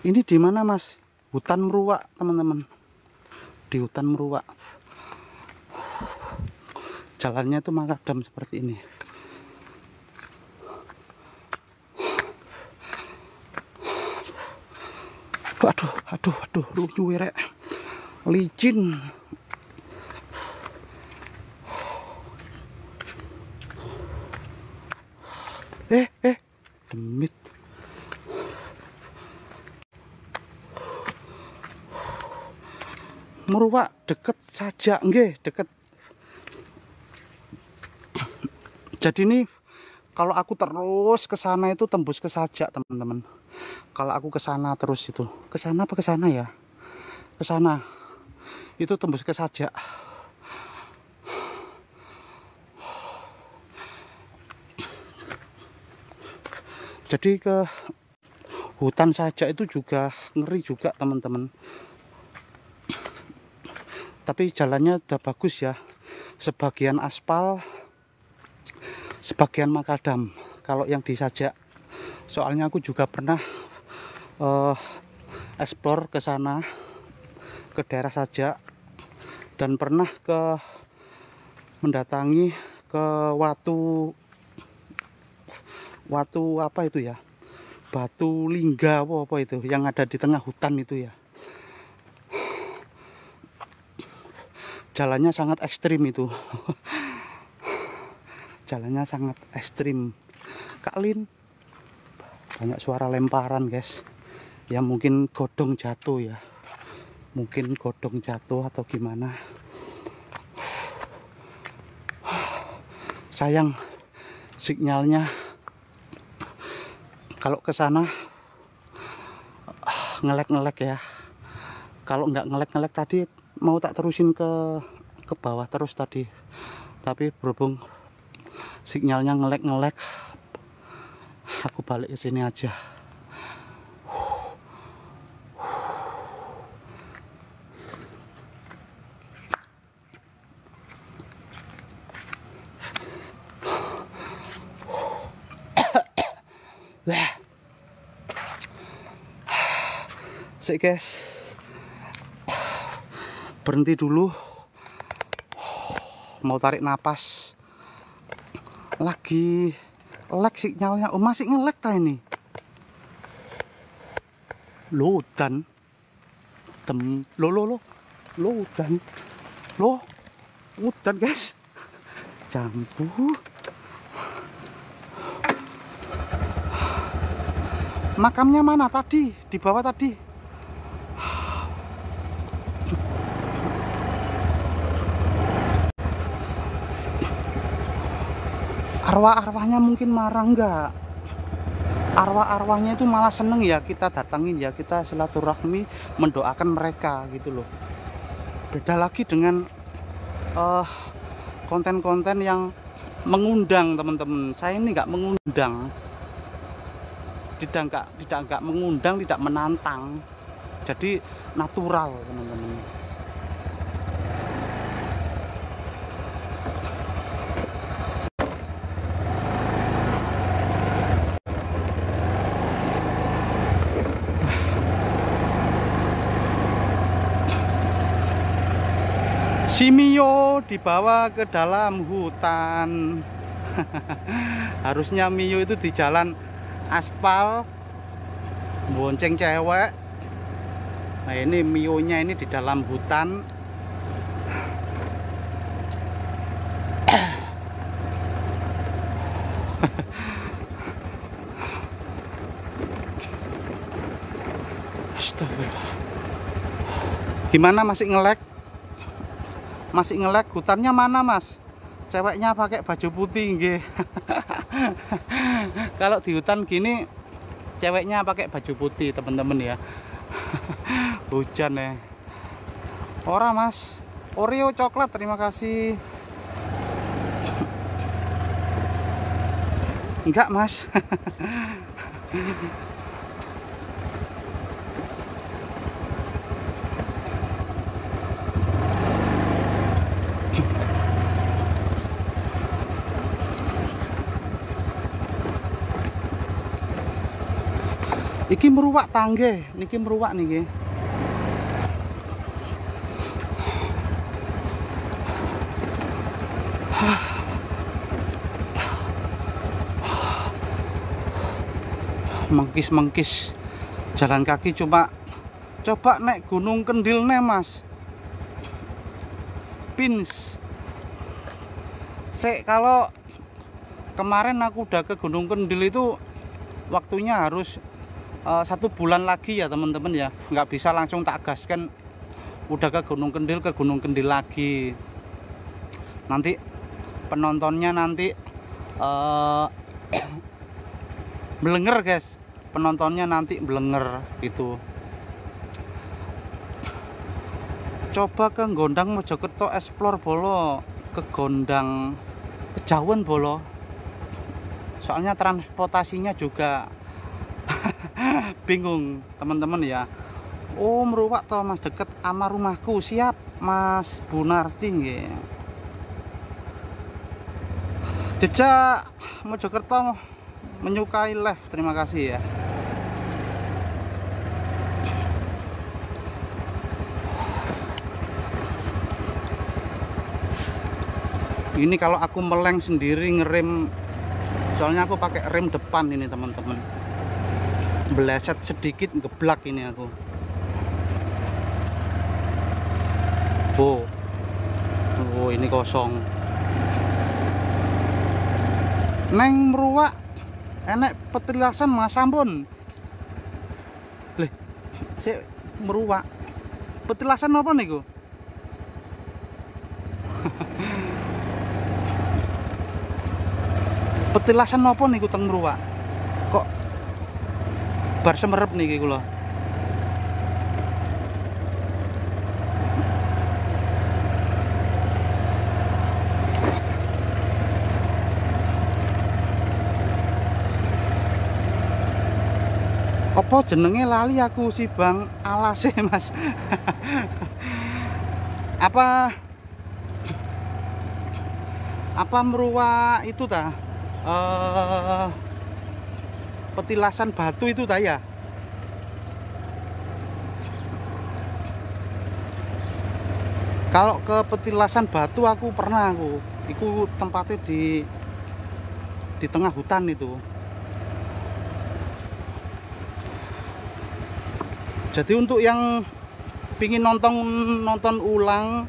[SPEAKER 1] Ini di mana Mas? Hutan Meruwak teman-teman. Di hutan Meruwak. Jalannya itu makadam seperti ini. Aduh, lucu rek. Licin. Demit. Meruwak deket saja, nggih, deket. Jadi ini kalau aku terus ke sana itu tembus ke Sajak, teman-teman. Kalau aku ke sana terus itu, ke sana apa ke sana ya? Ke sana. Itu tembus ke Sajak. Jadi ke hutan Sajak itu juga ngeri juga, teman-teman. Tapi jalannya udah bagus ya, sebagian aspal, sebagian makadam kalau yang di Sajak. Soalnya aku juga pernah explore ke sana, ke daerah Sajak, dan pernah mendatangi ke Watu apa itu ya, Batu Lingga apa itu yang ada di tengah hutan itu ya. Jalannya sangat ekstrim itu. Jalannya sangat ekstrim. Kak Lin, banyak suara lemparan guys. Ya mungkin godong jatuh ya. Mungkin godong jatuh atau gimana. Sayang sinyalnya. Kalau ke sana ngelek-ngelek ya. Kalau nggak ngelek-ngelek tadi mau tak terusin ke bawah terus tadi, tapi berhubung sinyalnya ngelek-ngelek, aku balik ke sini aja. Sik guys, berhenti dulu, mau tarik napas. Lagi lag sinyalnya. Oh, masih nge-lag ta ini. Lo udan. Lo udan. Lo udan, guys. Jambu. Makamnya mana tadi? Di bawah tadi. Arwah-arwahnya mungkin marah enggak? Arwah-arwahnya itu malah seneng ya kita datangin ya, kita silaturahmi, mendoakan mereka gitu loh. Beda lagi dengan konten-konten yang mengundang teman-teman. Saya ini nggak mengundang, tidak mengundang, tidak menantang, jadi natural teman-teman. Si Mio dibawa ke dalam hutan. Harusnya Mio itu di jalan aspal bonceng cewek. Nah, ini Mio-nya ini di dalam hutan. Astagfirullah. Gimana, masih nge-lag? Masih nge-lag. Hutannya mana, Mas? Ceweknya pakai baju putih nggih. Kalau di hutan gini ceweknya pakai baju putih teman-teman ya. Hujan ya. Ora, Mas. Oreo coklat, terima kasih. Enggak, Mas. Iki meruwak tangge, niki meruwak niki. Mengkis-mengkis jalan kaki, coba naik Gunung Kendil nih, Mas. Pins. Kalau kemarin aku udah ke Gunung Kendil itu waktunya harus 1 bulan lagi ya teman-teman ya, nggak bisa langsung tak gaskan udah ke Gunung Kendil lagi. Nanti penontonnya nanti melenger, guys. Penontonnya nanti melenger gitu. Coba ke Gondang Mojokerto explore bolo, ke Gondang kejauhan bolo, soalnya transportasinya juga bingung teman-teman ya. Oh, meruwak toh, Mas, deket sama rumahku. Siap, Mas Bunarti nggih. Jejak Mojokerto menyukai live, terima kasih ya. Ini kalau aku meleng sendiri ngerem, soalnya aku pakai rem depan ini teman-teman. Beleset sedikit ngeblak ini aku. Oh, ini kosong. Neng meruwak enek petilasan, Mas, ampun. Lih, sik meruwak. Petilasan apa niku? Petilasan apa niku teng meruwak? Kok bar semerep niki kula. Apa jenenge lali aku sih, Bang? Alase, Mas. Apa meruwak itu ta? Petilasan batu itu ta ya? Kalau ke Petilasan Batu aku pernah, itu tempatnya di tengah hutan itu. Jadi untuk yang pingin nonton ulang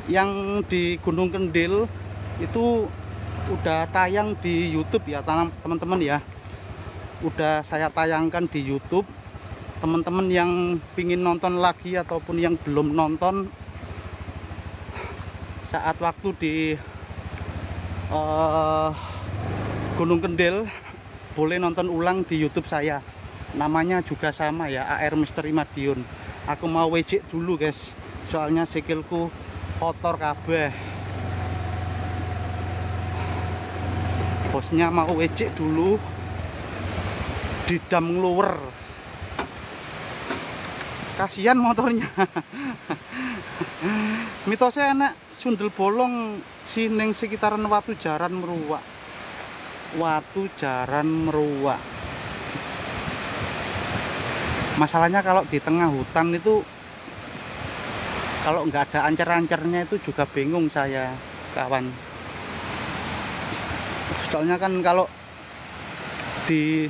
[SPEAKER 1] yang di Gunung Kendil itu udah tayang di YouTube ya teman-teman ya. Udah saya tayangkan di YouTube. Teman-teman yang pingin nonton lagi ataupun yang belum nonton saat waktu di Gunung Kendil, boleh nonton ulang di YouTube saya. Namanya juga sama ya, AR Misteri Madiun. Aku mau wejek dulu guys, soalnya sikilku kotor kabeh. Bosnya mau wejek dulu di dam ngeluwer. Kasihan motornya. Mitosnya enak sundel bolong sining sekitaran Watu Jaran Meruwak. Watu Jaran Meruwak. Masalahnya kalau di tengah hutan itu, kalau nggak ada ancer-ancernya itu juga bingung saya, kawan. Soalnya kan kalau dicari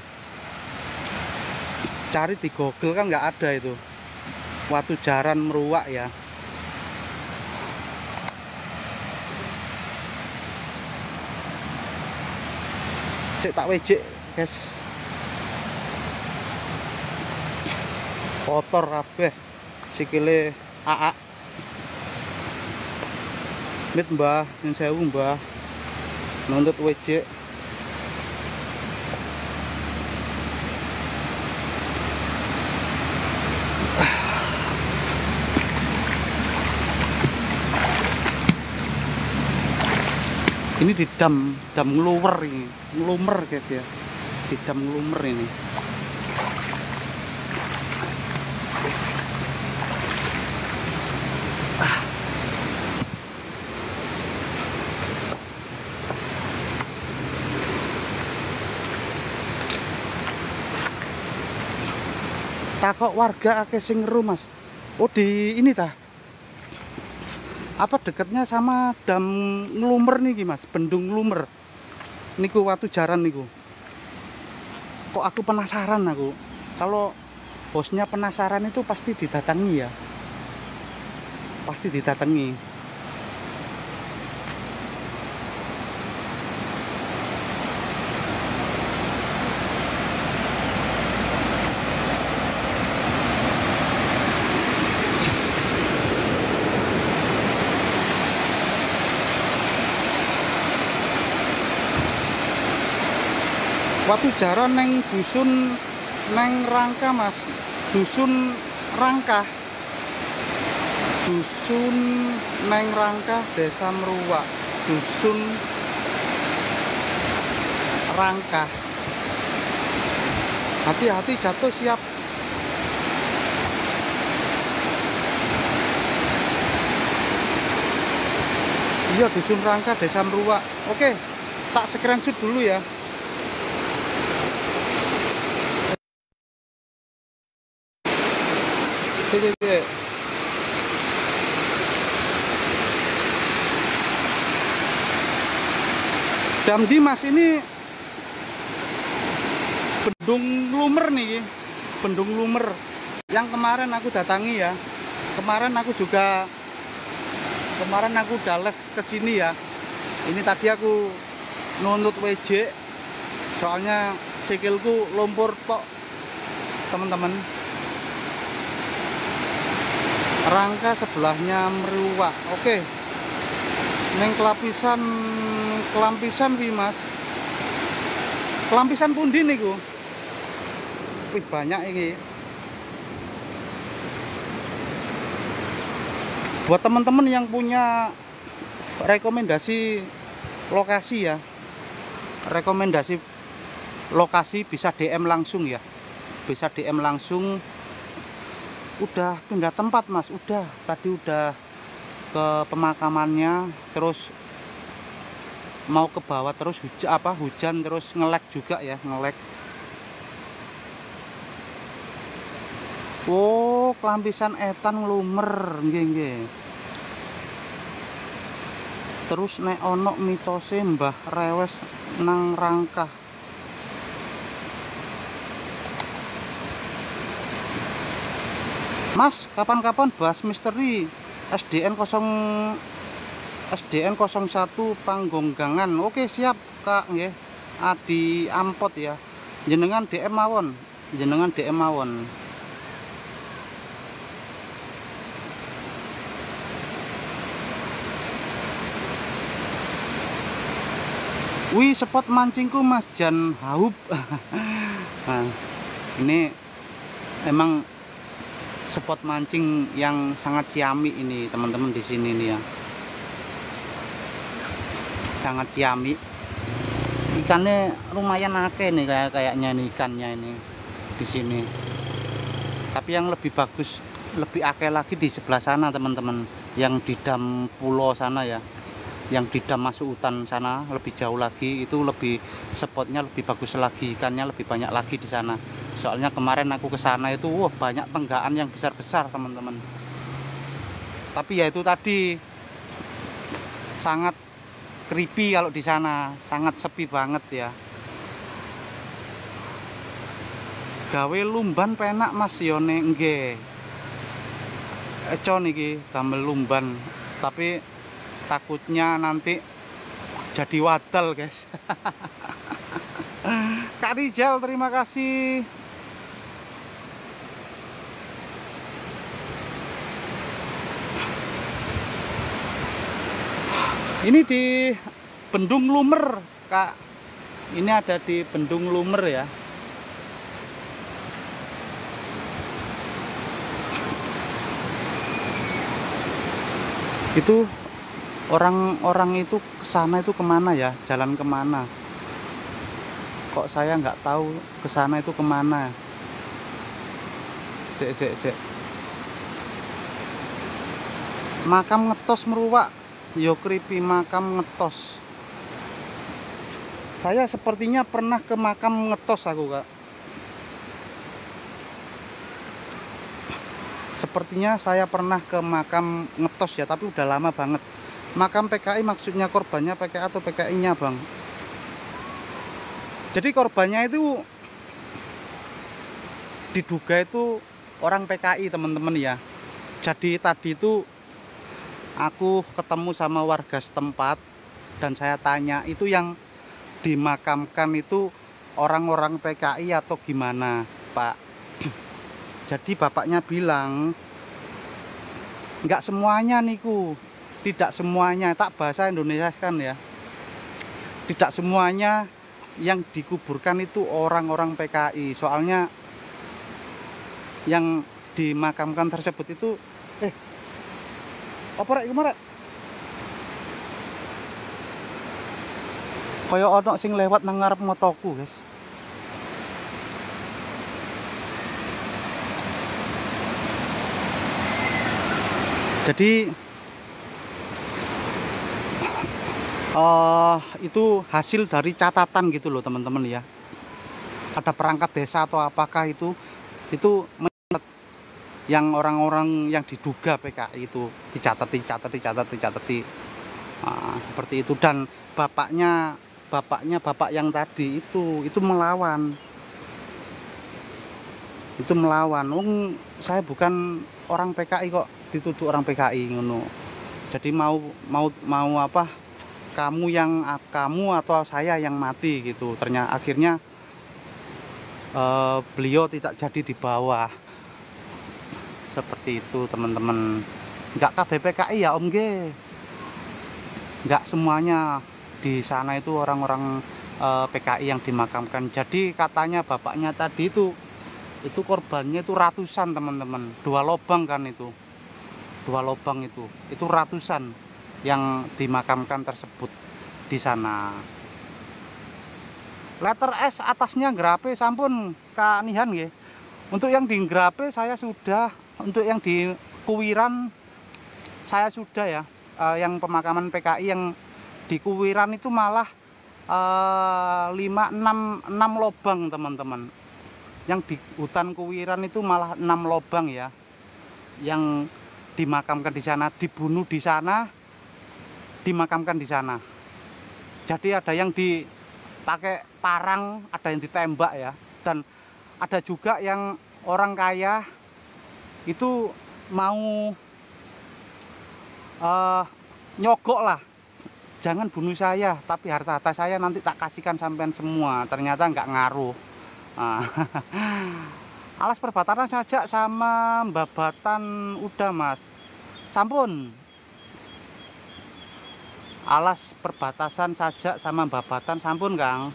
[SPEAKER 1] di Google kan nggak ada itu Watu Jaran Meruwak ya. Sik tak wejek guys, kotor kabeh sikile AA. Mit mbah, nyun sewu mbah, nuntut wejek. Ini di dam ngeluwer ini, ngelumer guys ya, di dam ngelumer ini. Takok warga akeh sing ngeru mas. Oh di ini tah, apa dekatnya sama dam Nglumer nih mas, Bendung Nglumer niku Watu Jaran niku. Kok aku penasaran aku. Kalau bosnya penasaran itu pasti didatangi ya, pasti didatangi. Watu Jaran neng dusun neng Rangka mas, dusun Rangka, dusun neng Rangka, Desa Meruwak, dusun Rangka. Hati-hati jatuh, siap. Iya dusun Rangka, Desa Meruwak. Oke, tak screenshot dulu ya. Dam Dimas ini Bendung Nglumer nih, Bendung Nglumer yang kemarin aku datangi ya. Kemarin aku udah live ke sini ya. Ini tadi aku nuntut WJ soalnya sikilku lumpur tok teman-teman. Rangka sebelahnya Meruwak. Oke. Neng kelampisan wi mas. Kelampisan pundi niku? Wih banyak ini. Buat teman-teman yang punya rekomendasi lokasi ya, rekomendasi lokasi bisa DM langsung ya, bisa DM langsung. Udah pindah tempat mas, tadi udah ke pemakamannya, terus mau ke bawah, terus hujan terus ngelek juga ya, ngelek. Oh kelampisan etan Nglumer, nggih. Terus nek ono mitose Mbah Rewes nang Rangkah. Mas, kapan-kapan bahas misteri SDN 01 Panggonggangan. Oke, siap Kak nggih. Adi Ampot ya. Jenengan DM mawon. Wih, spot mancingku Mas Jan Haub. Nah, ini emang spot mancing yang sangat ciamik ini teman-teman di sini nih ya. Sangat ciamik. Ikannya lumayan akeh nih kayaknya nih ikannya ini di sini. Tapi yang lebih bagus, lebih akeh lagi di sebelah sana teman-teman, yang di dam pulau sana ya. Yang di dam masuk hutan sana lebih jauh lagi, itu lebih spotnya lebih bagus lagi, ikannya lebih banyak lagi di sana. Soalnya kemarin aku ke sana itu banyak tenggaan yang besar-besar teman-teman. Tapi ya itu tadi sangat creepy kalau di sana, sangat sepi banget ya. Gawe lumban penak Mas Yone nggih. Eco niki damel lumban, tapi takutnya nanti jadi wadal guys. Kak Rijal, terima kasih. Ini di Bendung Lumer Kak. Ini ada di Bendung Lumer ya. Itu orang-orang itu kesana itu kemana ya, jalan kemana, kok saya nggak tahu kesana itu kemana. Sik. Makam ngetos meruak yo creepy, makam ngetos. Saya sepertinya pernah ke makam ngetos aku Kak. Sepertinya saya pernah ke makam ngetos ya, tapi udah lama banget. Makam PKI maksudnya korbannya PKI atau PKI-nya Bang? Jadi korbannya itu diduga itu orang PKI teman-teman ya. Jadi tadi itu aku ketemu sama warga setempat dan saya tanya, itu yang dimakamkan itu orang-orang PKI atau gimana Pak? Jadi bapaknya bilang nggak semuanya niku. Tidak semuanya, tak bahasa Indonesia kan ya. Tidak semuanya yang dikuburkan itu orang-orang PKI. Soalnya yang dimakamkan tersebut itu apa rek kemarin? Kaya ono sing lewat nang ngarep motoku, guys. Jadi itu hasil dari catatan gitu loh teman-teman ya. Ada perangkat desa atau apakah itu yang orang-orang yang diduga PKI itu dicatati. Nah, seperti itu. Dan bapak yang tadi itu melawan. Saya bukan orang PKI kok dituduh orang PKI ngono. Jadi mau apa? Kamu atau saya yang mati gitu. Ternyata akhirnya beliau tidak jadi dibawa. Seperti itu teman-teman. Enggak kabeh PKI ya Om G. Enggak semuanya di sana itu orang-orang PKI yang dimakamkan. Jadi katanya bapaknya tadi itu korbannya itu ratusan teman-teman. 2 lubang kan itu. 2 lubang itu ratusan yang dimakamkan tersebut di sana. Letter S atasnya grape sampun Kak Nihan nggih. Untuk yang di grape saya sudah, untuk yang di Kuwiran saya sudah ya. Yang pemakaman PKI yang di Kuwiran itu malah 6 lubang teman-teman. Yang di hutan Kuwiran itu malah 6 lubang ya. Yang dimakamkan di sana, dibunuh di sana. dimakamkan di sana. Jadi ada yang dipakai parang, ada yang ditembak ya, dan ada juga yang orang kaya itu mau nyogok lah, jangan bunuh saya, tapi harta saya nanti tak kasihkan sampean semua. Ternyata nggak ngaruh. Nah, alas perbatasan saja sama babatan udah mas, sampun. Alas perbatasan saja sama babatan sampun kang.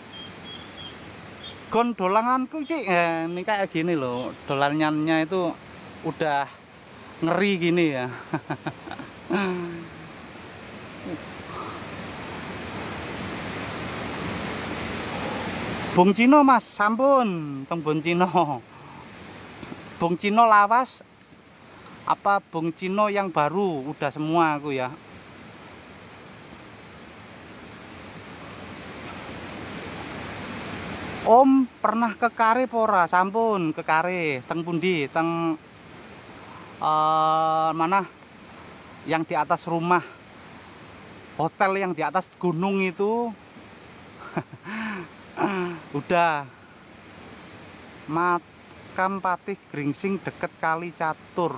[SPEAKER 1] Gon dolanganku cik, ini kayak gini loh, dolanannya itu udah ngeri gini ya. Bung Cino mas, sampun teng Bung Cino. Bung Cino lawas apa Bung Cino yang baru udah semua aku ya. Om pernah ke Kare pora? Sampun ke Kare, teng pundi, teng mana yang di atas rumah hotel yang di atas gunung itu. Udah. Makam Patih Gringsing deket Kali Catur.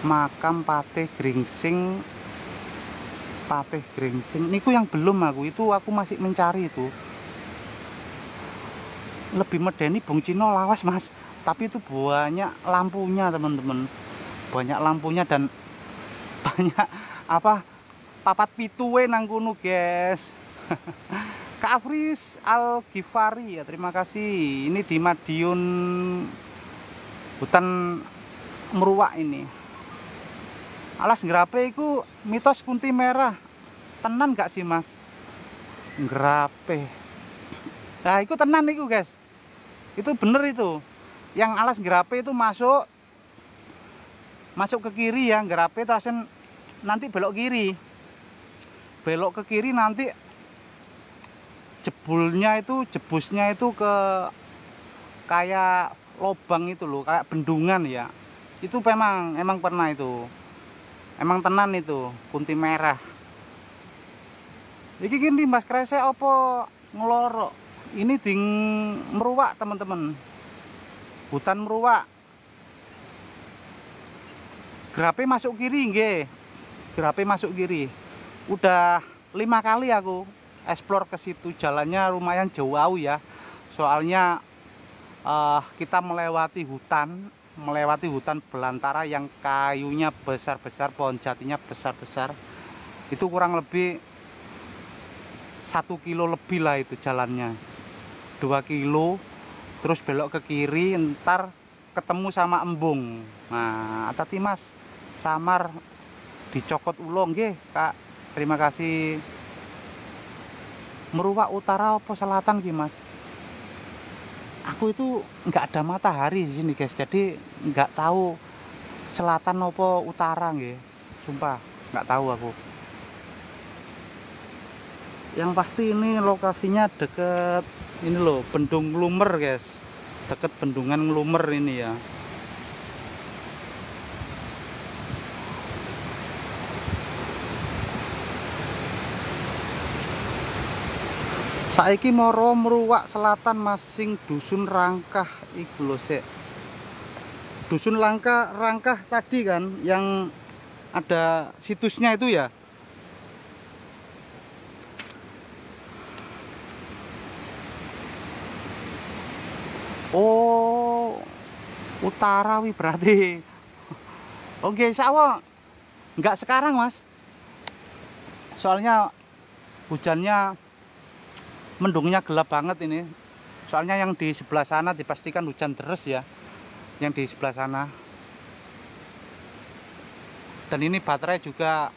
[SPEAKER 1] Makam Patih Gringsing, Patih Gringsing niku yang belum aku masih mencari itu. Lebih medeni Bung Cino lawas mas, tapi itu banyak lampunya teman-teman, banyak lampunya dan banyak apa papat pituwe nang kono guys. Kak Afris Al Ghifari ya, terima kasih. Ini di Madiun hutan Meruwak ini. Alas ngrape iku mitos kunti merah. Tenan gak sih mas? Ngrape. Nah itu tenan itu guys. Itu bener itu. Yang alas ngrape itu masuk ke kiri ya, ngrape terus nanti belok kiri. Belok ke kiri nanti jebusnya itu ke kayak lobang itu loh, kayak bendungan ya. Itu emang pernah itu. Emang tenan itu kunti merah. Iki gini mas kresek opo ngelorok. Ini di Meruwak teman-teman. Hutan Meruwak. Grape masuk kiri nggih. Grape masuk kiri. Udah 5 kali aku explore ke situ, jalannya lumayan jauh ya. Soalnya kita melewati hutan belantara yang kayunya besar-besar, pohon jatinya besar-besar. Itu kurang lebih 1 kilo lebih lah itu jalannya, 2 kilo. Terus belok ke kiri, ntar ketemu sama embung. Nah, tadi mas samar dicokot ulong nggih kak, terima kasih. Meruwak utara apa selatan ki mas? Aku itu nggak ada matahari di sini guys, jadi nggak tahu selatan apa utara nggih. Sumpah nggak tahu aku. Yang pasti ini lokasinya deket ini loh, Bendung Nglumer guys, deket Bendungan Nglumer ini ya. Saiki moro Meruwak Selatan masing Dusun Rangkah iku lho sik. Dusun Rangkah tadi kan yang ada situsnya itu ya. Oh, utara wi berarti. Oke, sawah. Enggak sekarang, Mas. Soalnya hujannya mendungnya gelap banget ini. Soalnya yang di sebelah sana dipastikan hujan deras ya. Yang di sebelah sana. Dan ini baterai juga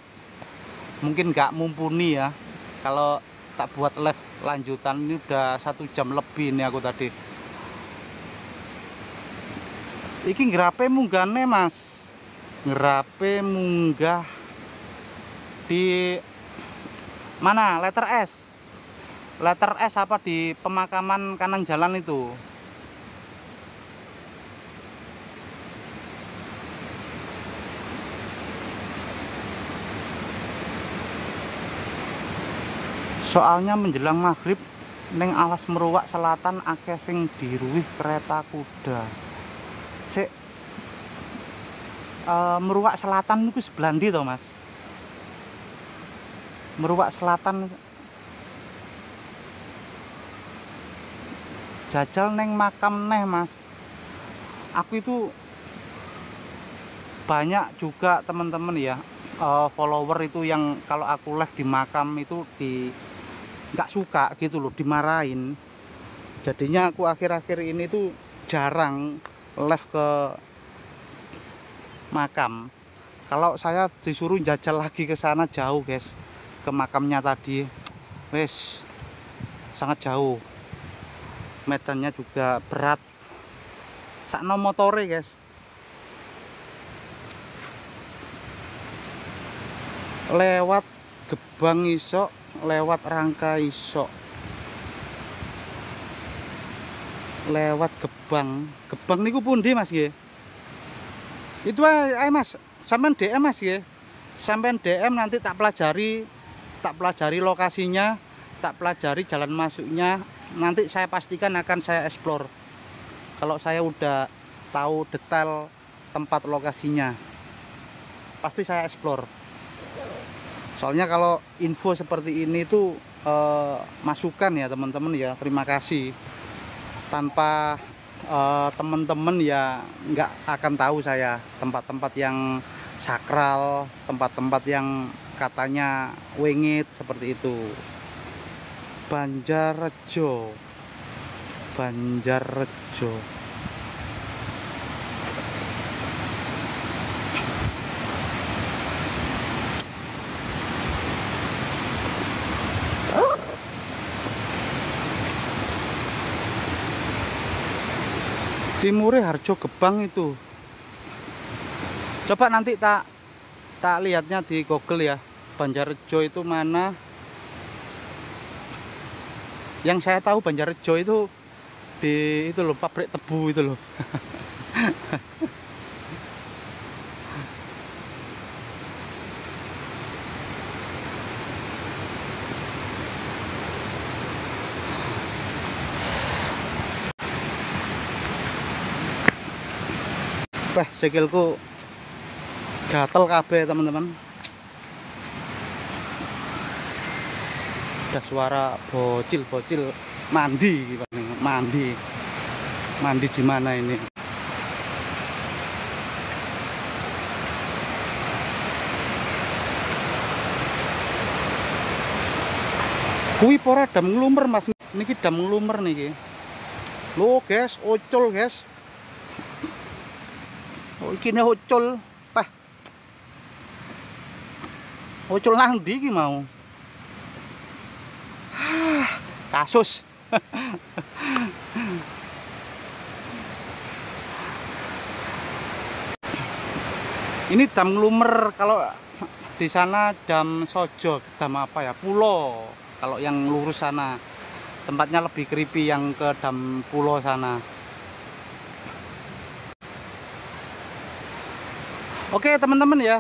[SPEAKER 1] mungkin nggak mumpuni ya. Kalau tak buat live lanjutan, ini udah 1 jam lebih ini aku tadi. Iki ngerape munggane mas, ngerape munggah di mana? Letter S. Letter S apa di pemakaman kanan jalan itu. Soalnya menjelang maghrib neng alas Meruwak Selatan akeh sing diruwih kereta kuda. Sik Meruwak Selatan itu sebelah ndi to, Mas? Meruwak Selatan jajal neng makam neh, Mas. Aku itu banyak juga teman-teman ya follower itu yang kalau aku live di makam itu nggak suka gitu loh, dimarahin. Jadinya aku akhir-akhir ini tuh jarang live ke makam. Kalau saya disuruh jajal lagi ke sana jauh, guys. Ke makamnya tadi wes sangat jauh, medannya juga berat, sakno motore, guys. Lewat Gebang iso, lewat Rangka iso, lewat Gebang niku pundi, Mas nggih? Itu ae, Mas, sampean DM, Mas nggih. Sampean DM nanti tak pelajari lokasinya, tak pelajari jalan masuknya, nanti saya pastikan akan saya explore. Kalau saya udah tahu detail tempat lokasinya, pasti saya explore. Soalnya kalau info seperti ini tuh masukan ya teman-teman ya, terima kasih. Tanpa teman-teman ya nggak akan tahu saya tempat-tempat yang sakral, tempat-tempat yang katanya wengit seperti itu. Banjarrejo. Timure Harjo Gebang itu. Coba nanti tak lihatnya di Google ya. Banjarrejo itu mana? Yang saya tahu Banjarrejo itu di itu loh, pabrik tebu itu loh. Wah, sikilku gatel kabeh teman-teman. Ada suara bocil mandi di mana ini? Kuwi pora dam nglumer, Mas. Niki dam nglumer niki. Lho, guys, ocol, guys. Oh, iki ne ocol, pah. Ocol nang ndi iki mau? Kasus. Ini dam nglumer, kalau di sana dam Sojo, dam apa ya? Pulo. Kalau yang lurus sana tempatnya lebih creepy yang ke dam Pulo sana. Oke teman-teman ya,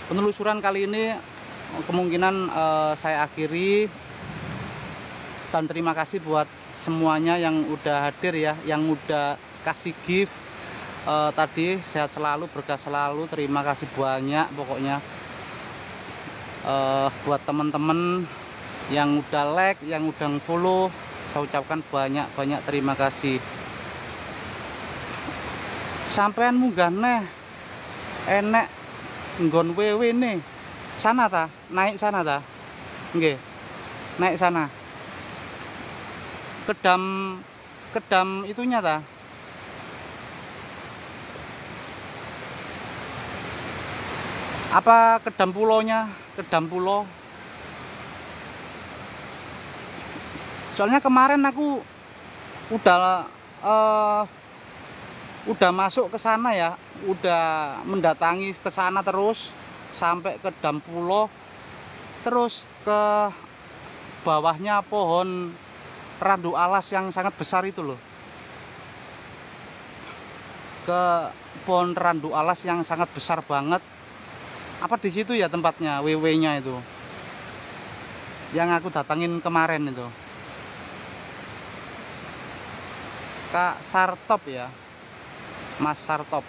[SPEAKER 1] penelusuran kali ini kemungkinan saya akhiri, dan terima kasih buat semuanya yang udah hadir ya, yang udah kasih gift tadi. Sehat selalu, berkah selalu, terima kasih banyak pokoknya. Buat teman-teman yang udah like, yang udah follow, saya ucapkan banyak terima kasih. Sampean munggah neh enek nggon wewe nih sana ta, naik sana ta, nggih, naik sana kedam itunya ta, apa kedam pulonya, kedam pulo. Soalnya kemarin aku udah masuk ke sana ya, udah mendatangi ke sana terus sampai ke dam pulo, terus ke bawahnya pohon randu alas yang sangat besar itu loh, ke pohon randu alas yang sangat besar banget. Apa di situ ya tempatnya, WW-nya itu. yang aku datangin kemarin itu. Kak Sartop ya, Mas Sartop.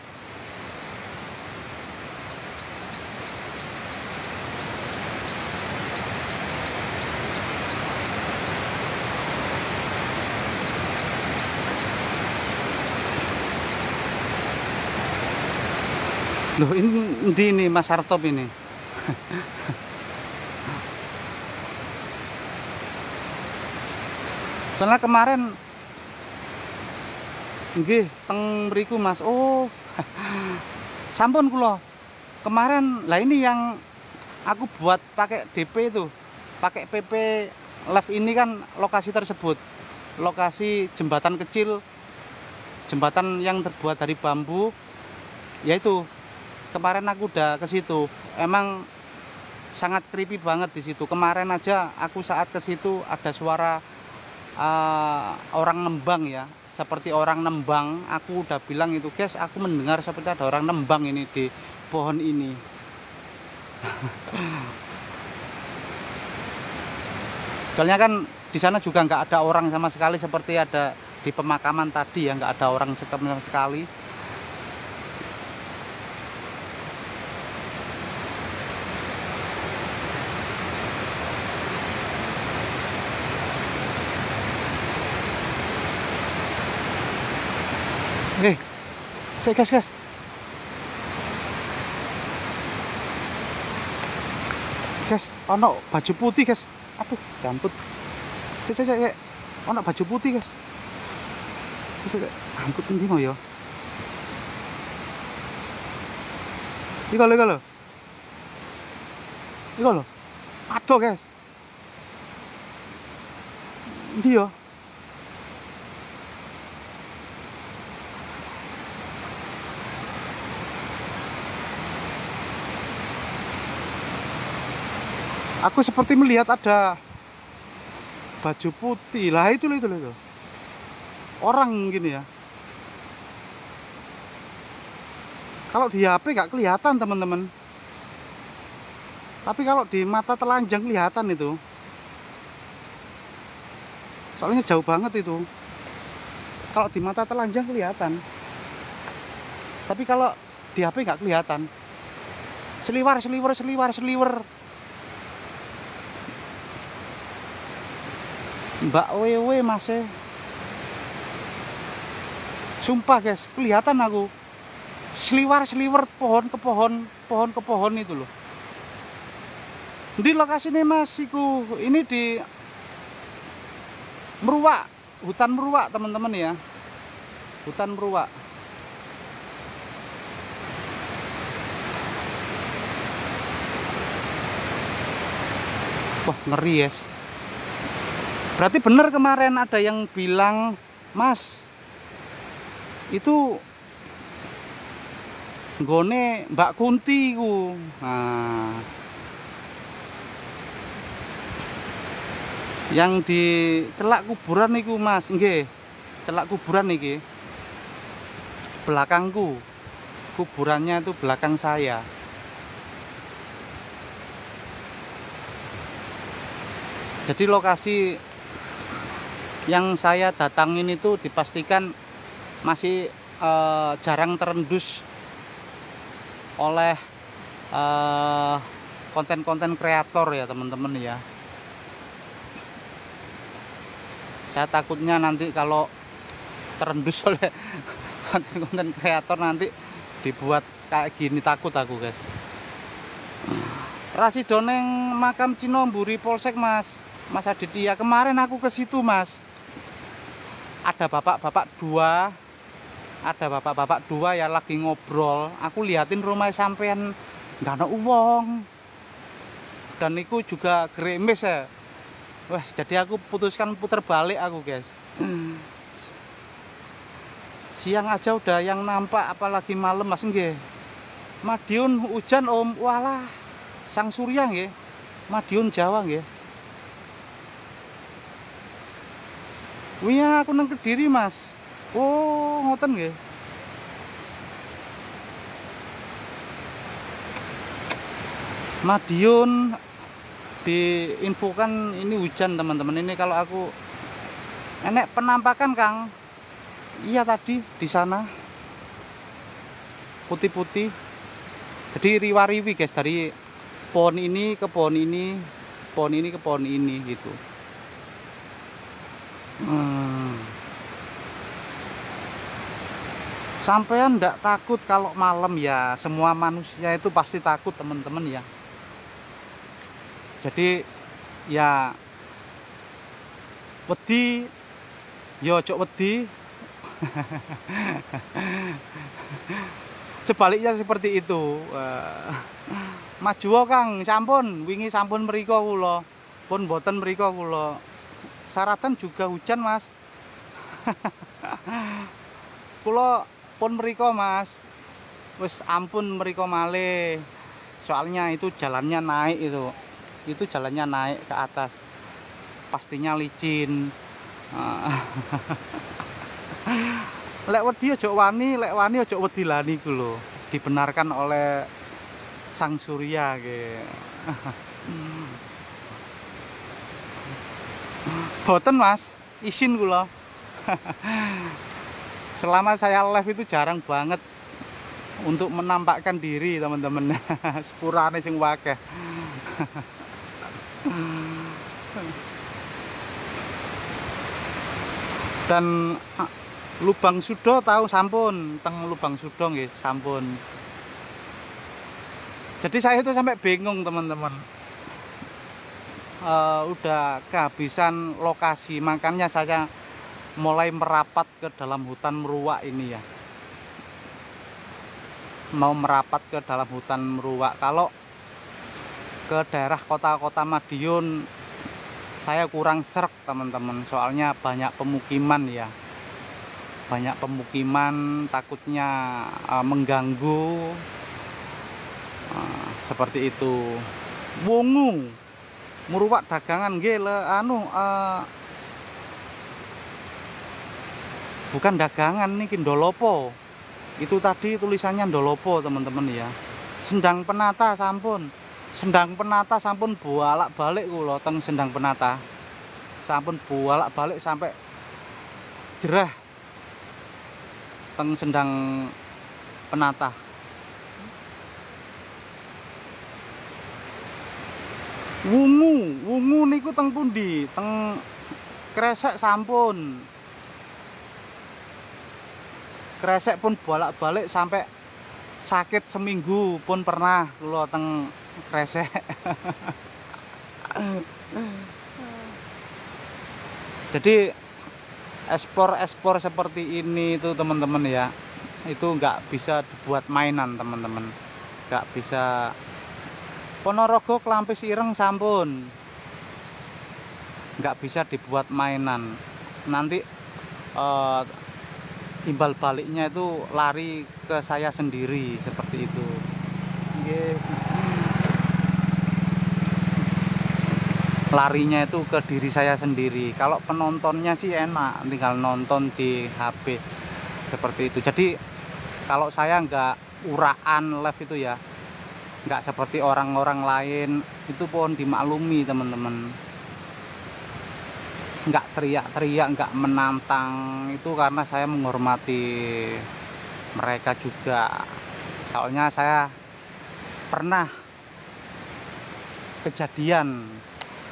[SPEAKER 1] Loh ini Mas Sartop ini. Soalnya kemarin nggih teng mriku Mas. Oh. Sampun kula. Kemarin lah ini yang aku buat pakai DP itu. Pakai PP Live ini kan lokasi tersebut. Lokasi jembatan kecil. Jembatan yang terbuat dari bambu. Yaitu kemarin aku udah ke situ. Emang sangat creepy banget di situ. Kemarin aja aku saat ke situ ada suara orang nembang ya, seperti orang nembang. Aku udah bilang itu, guys, aku mendengar seperti ada orang nembang ini di pohon ini. Soalnya kan di sana juga nggak ada orang sama sekali, seperti ada di pemakaman tadi ya, nggak ada orang sama sekali. Saya guys. Guys, ono baju putih, guys. Aduh, jamput. Saya. Ono baju putih, guys. Saya jamput ndi mau ya. Iku lho. Aduh, guys. Ndi ya? Aku seperti melihat ada baju putih lah, itu. Orang gini ya. Kalau di HP nggak kelihatan teman-teman. Tapi kalau di mata telanjang kelihatan itu. Soalnya jauh banget itu. Kalau di mata telanjang kelihatan. Tapi kalau di HP nggak kelihatan. Seliwer. Mbak Wewe masih. Sumpah guys, kelihatan aku. Seliwer pohon ke pohon itu loh. Di lokasi ini Mas, ini di Meruwak, hutan Meruwak teman-teman ya. Hutan Meruwak. Wah, ngeri guys. Berarti bener kemarin ada yang bilang, Mas, itu nggone Mbak Kunti ku. Nah, yang di celak kuburan niku Mas, nggih. Celak kuburan niki. Belakangku. Kuburannya itu belakang saya. Jadi lokasi yang saya datangin itu dipastikan masih jarang terendus oleh konten-konten kreator ya teman-teman ya. Saya takutnya nanti kalau terendus oleh konten-konten kreator nanti dibuat kayak gini, takut aku guys. Rasi Doneng makam Cinomburi Polsek Mas Aditya, kemarin aku ke situ Mas. Ada bapak-bapak dua ya lagi ngobrol. Aku liatin rumah sampean nggak ada uang. Dan itu juga geremes ya. Wah, jadi aku putuskan puter balik aku guys. Siang aja udah yang nampak, apalagi malam Mas nggih. Madiun hujan Om, walah. Sang Surya nggih. Madiun Jawa nggih. Wih, aku nang Kediri Mas. Oh, ngoten nggih. Madiun diinfokan ini hujan teman-teman. Ini kalau aku enek penampakan Kang. Iya tadi di sana putih-putih. Jadi riwa-riwi guys, dari pohon ini ke pohon ini, pohon ini ke pohon ini gitu. Sampean ndak takut kalau malam ya? Semua manusia itu pasti takut teman-teman ya. Jadi ya wedi yo ojo wedi. Sebaliknya seperti itu. Maju Kang, sampun wingi sampun mriko kula. Pun boten mriko kula. Saratan juga hujan Mas. Kula pun mriko Mas. Wis ampun mriko malih. Soalnya itu jalannya naik itu. Itu jalannya naik ke atas. Pastinya licin. Lek wedi aja wani, lek wani aja wedi lani ku lho. Dibenarkan oleh Sang Surya ge. Boten Mas, izin kula. Selama saya live itu jarang banget untuk menampakkan diri teman-teman. Sepurane sing wakeh. Dan Lubang Sudo tahu sampun, teng Lubang Sudo nggih sampun. Jadi saya itu sampai bingung teman-teman. Udah kehabisan lokasi, makanya saya mulai merapat ke dalam hutan Meruwak ini ya. Mau merapat ke dalam hutan Meruwak. Kalau ke daerah kota-kota Madiun saya kurang srek teman-teman, soalnya banyak pemukiman ya. Banyak pemukiman, takutnya mengganggu. Seperti itu. Wungu Meruwak dagangan nggih bukan dagangan niki ndolopo. Itu tadi tulisannya ndolopo teman-teman ya. Sendang Penata sampun. Sendang Penata sampun bolak-balik kula teng Sendang Penata. Sampun bolak-balik sampai jerah teng Sendang Penata. Wungu niku teng pundi? Teng Kresek sampun. Kresek pun bolak-balik sampai sakit seminggu pun pernah kula teng Kresek. Jadi ekspor seperti ini itu teman-teman ya, itu nggak bisa dibuat mainan teman-teman, nggak bisa. Ponorogo Klampis Ireng sampun, nggak bisa dibuat mainan. Nanti imbal baliknya itu lari ke saya sendiri seperti itu. Larinya itu ke diri saya sendiri. Kalau penontonnya sih enak, tinggal nonton di HP seperti itu. Jadi kalau saya nggak uraan live itu ya, nggak seperti orang-orang lain, itu pun dimaklumi teman-teman. Nggak teriak-teriak, nggak menantang, itu karena saya menghormati mereka juga. Soalnya saya pernah kejadian,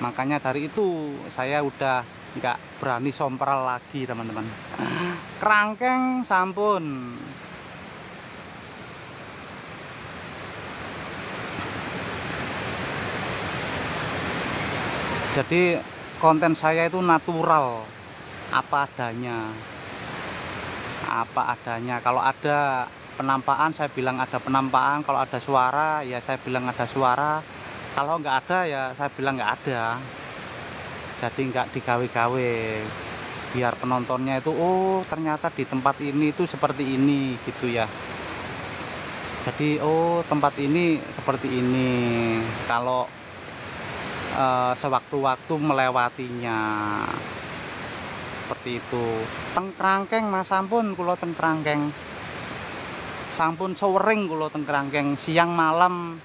[SPEAKER 1] makanya dari itu saya udah nggak berani sompral lagi teman-teman. Kerangkeng sampun. Jadi konten saya itu natural, apa adanya. Kalau ada penampakan saya bilang ada penampakan, kalau ada suara ya saya bilang ada suara, kalau nggak ada ya saya bilang nggak ada. Jadi nggak digawe-gawe, biar penontonnya itu oh ternyata di tempat ini itu seperti ini gitu ya. Jadi oh tempat ini seperti ini, kalau sewaktu-waktu melewatinya seperti itu. Teng Krangkeng Mas sampun kula teng Krangkeng. Sampun sowering kula teng Krangkeng, siang malam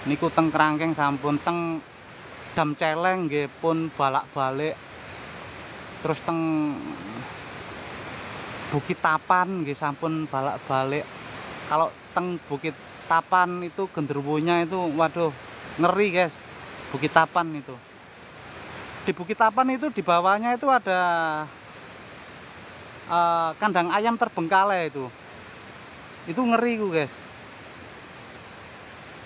[SPEAKER 1] niku teng Krangkeng sampun. Teng Dam Celeng nggih pun balak-balik. Terus teng Bukit Tapan nggih sampun balak-balik. Kalau teng Bukit Tapan itu genderuwonya itu waduh ngeri guys. Bukit Tapan itu. Di Bukit Tapan itu di bawahnya itu ada kandang ayam terbengkalai itu. Itu ngeri ku guys.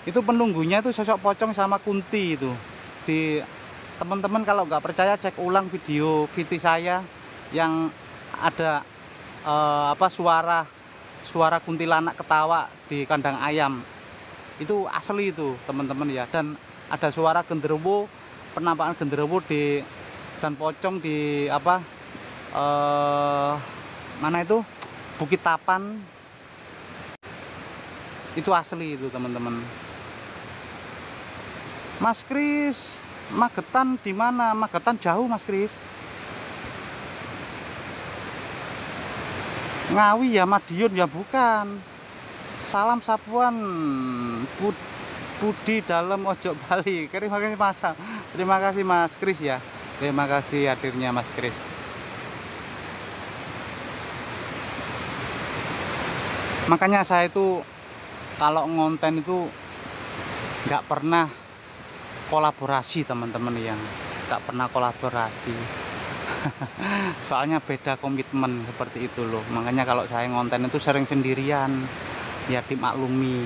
[SPEAKER 1] Itu penunggunya itu sosok pocong sama kunti itu. Di teman-teman kalau nggak percaya cek ulang video VT saya yang ada suara kuntilanak ketawa di kandang ayam. Itu asli itu teman-teman ya. Dan ada suara genderuwo, penampakan genderuwo dan pocong di mana itu Bukit Tapan. Itu asli itu teman-teman. Mas Kris, Magetan di mana? Magetan jauh Mas Kris. Ngawi ya, Madiun ya bukan. Salam sapuan Budi dalam Ojo Bali. Terima kasih Mas Kris ya. Terima kasih hadirnya Mas Kris. Makanya saya itu kalau ngonten itu nggak pernah kolaborasi teman-teman, yang nggak pernah kolaborasi. Soalnya beda komitmen seperti itu loh. Makanya kalau saya ngonten itu sering sendirian, ya dimaklumi.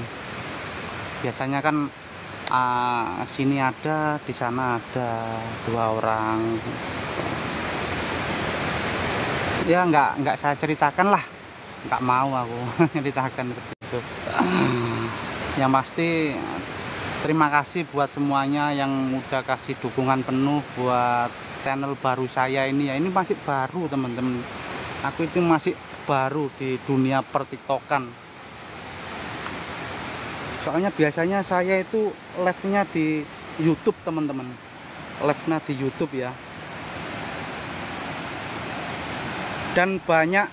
[SPEAKER 1] Biasanya kan sini ada, di sana ada 2 orang. Ya nggak saya ceritakan lah, nggak mau aku ceritakan seperti itu. Yang pasti terima kasih buat semuanya yang udah kasih dukungan penuh buat channel baru saya ini ya. Ini masih baru teman-teman. Aku itu masih baru di dunia pertiktokan. Soalnya biasanya saya itu live-nya di YouTube teman-teman. Live-nya di YouTube ya. Dan banyak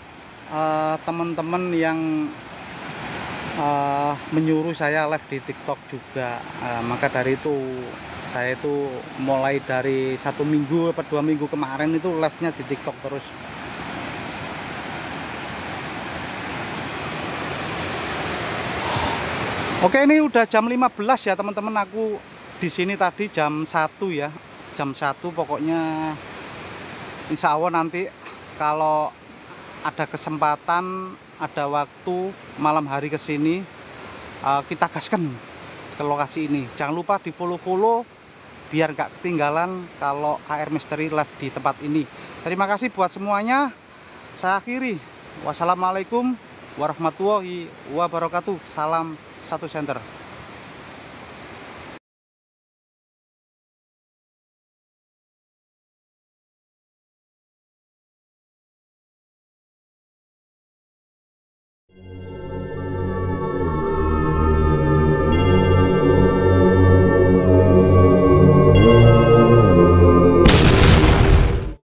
[SPEAKER 1] teman-teman yang menyuruh saya live di TikTok juga. Maka dari itu saya itu mulai dari 1 minggu atau 2 minggu kemarin itu live-nya di TikTok terus. Oke, ini udah jam 15 ya teman-teman. Aku di sini tadi jam 1 ya. Jam 1 pokoknya insya Allah nanti kalau ada kesempatan, ada waktu malam hari ke sini, kita gaskan ke lokasi ini. Jangan lupa di follow biar nggak ketinggalan kalau KR Misteri live di tempat ini. Terima kasih buat semuanya. Saya akhiri. Wassalamualaikum warahmatullahi wabarakatuh. Salam satu center.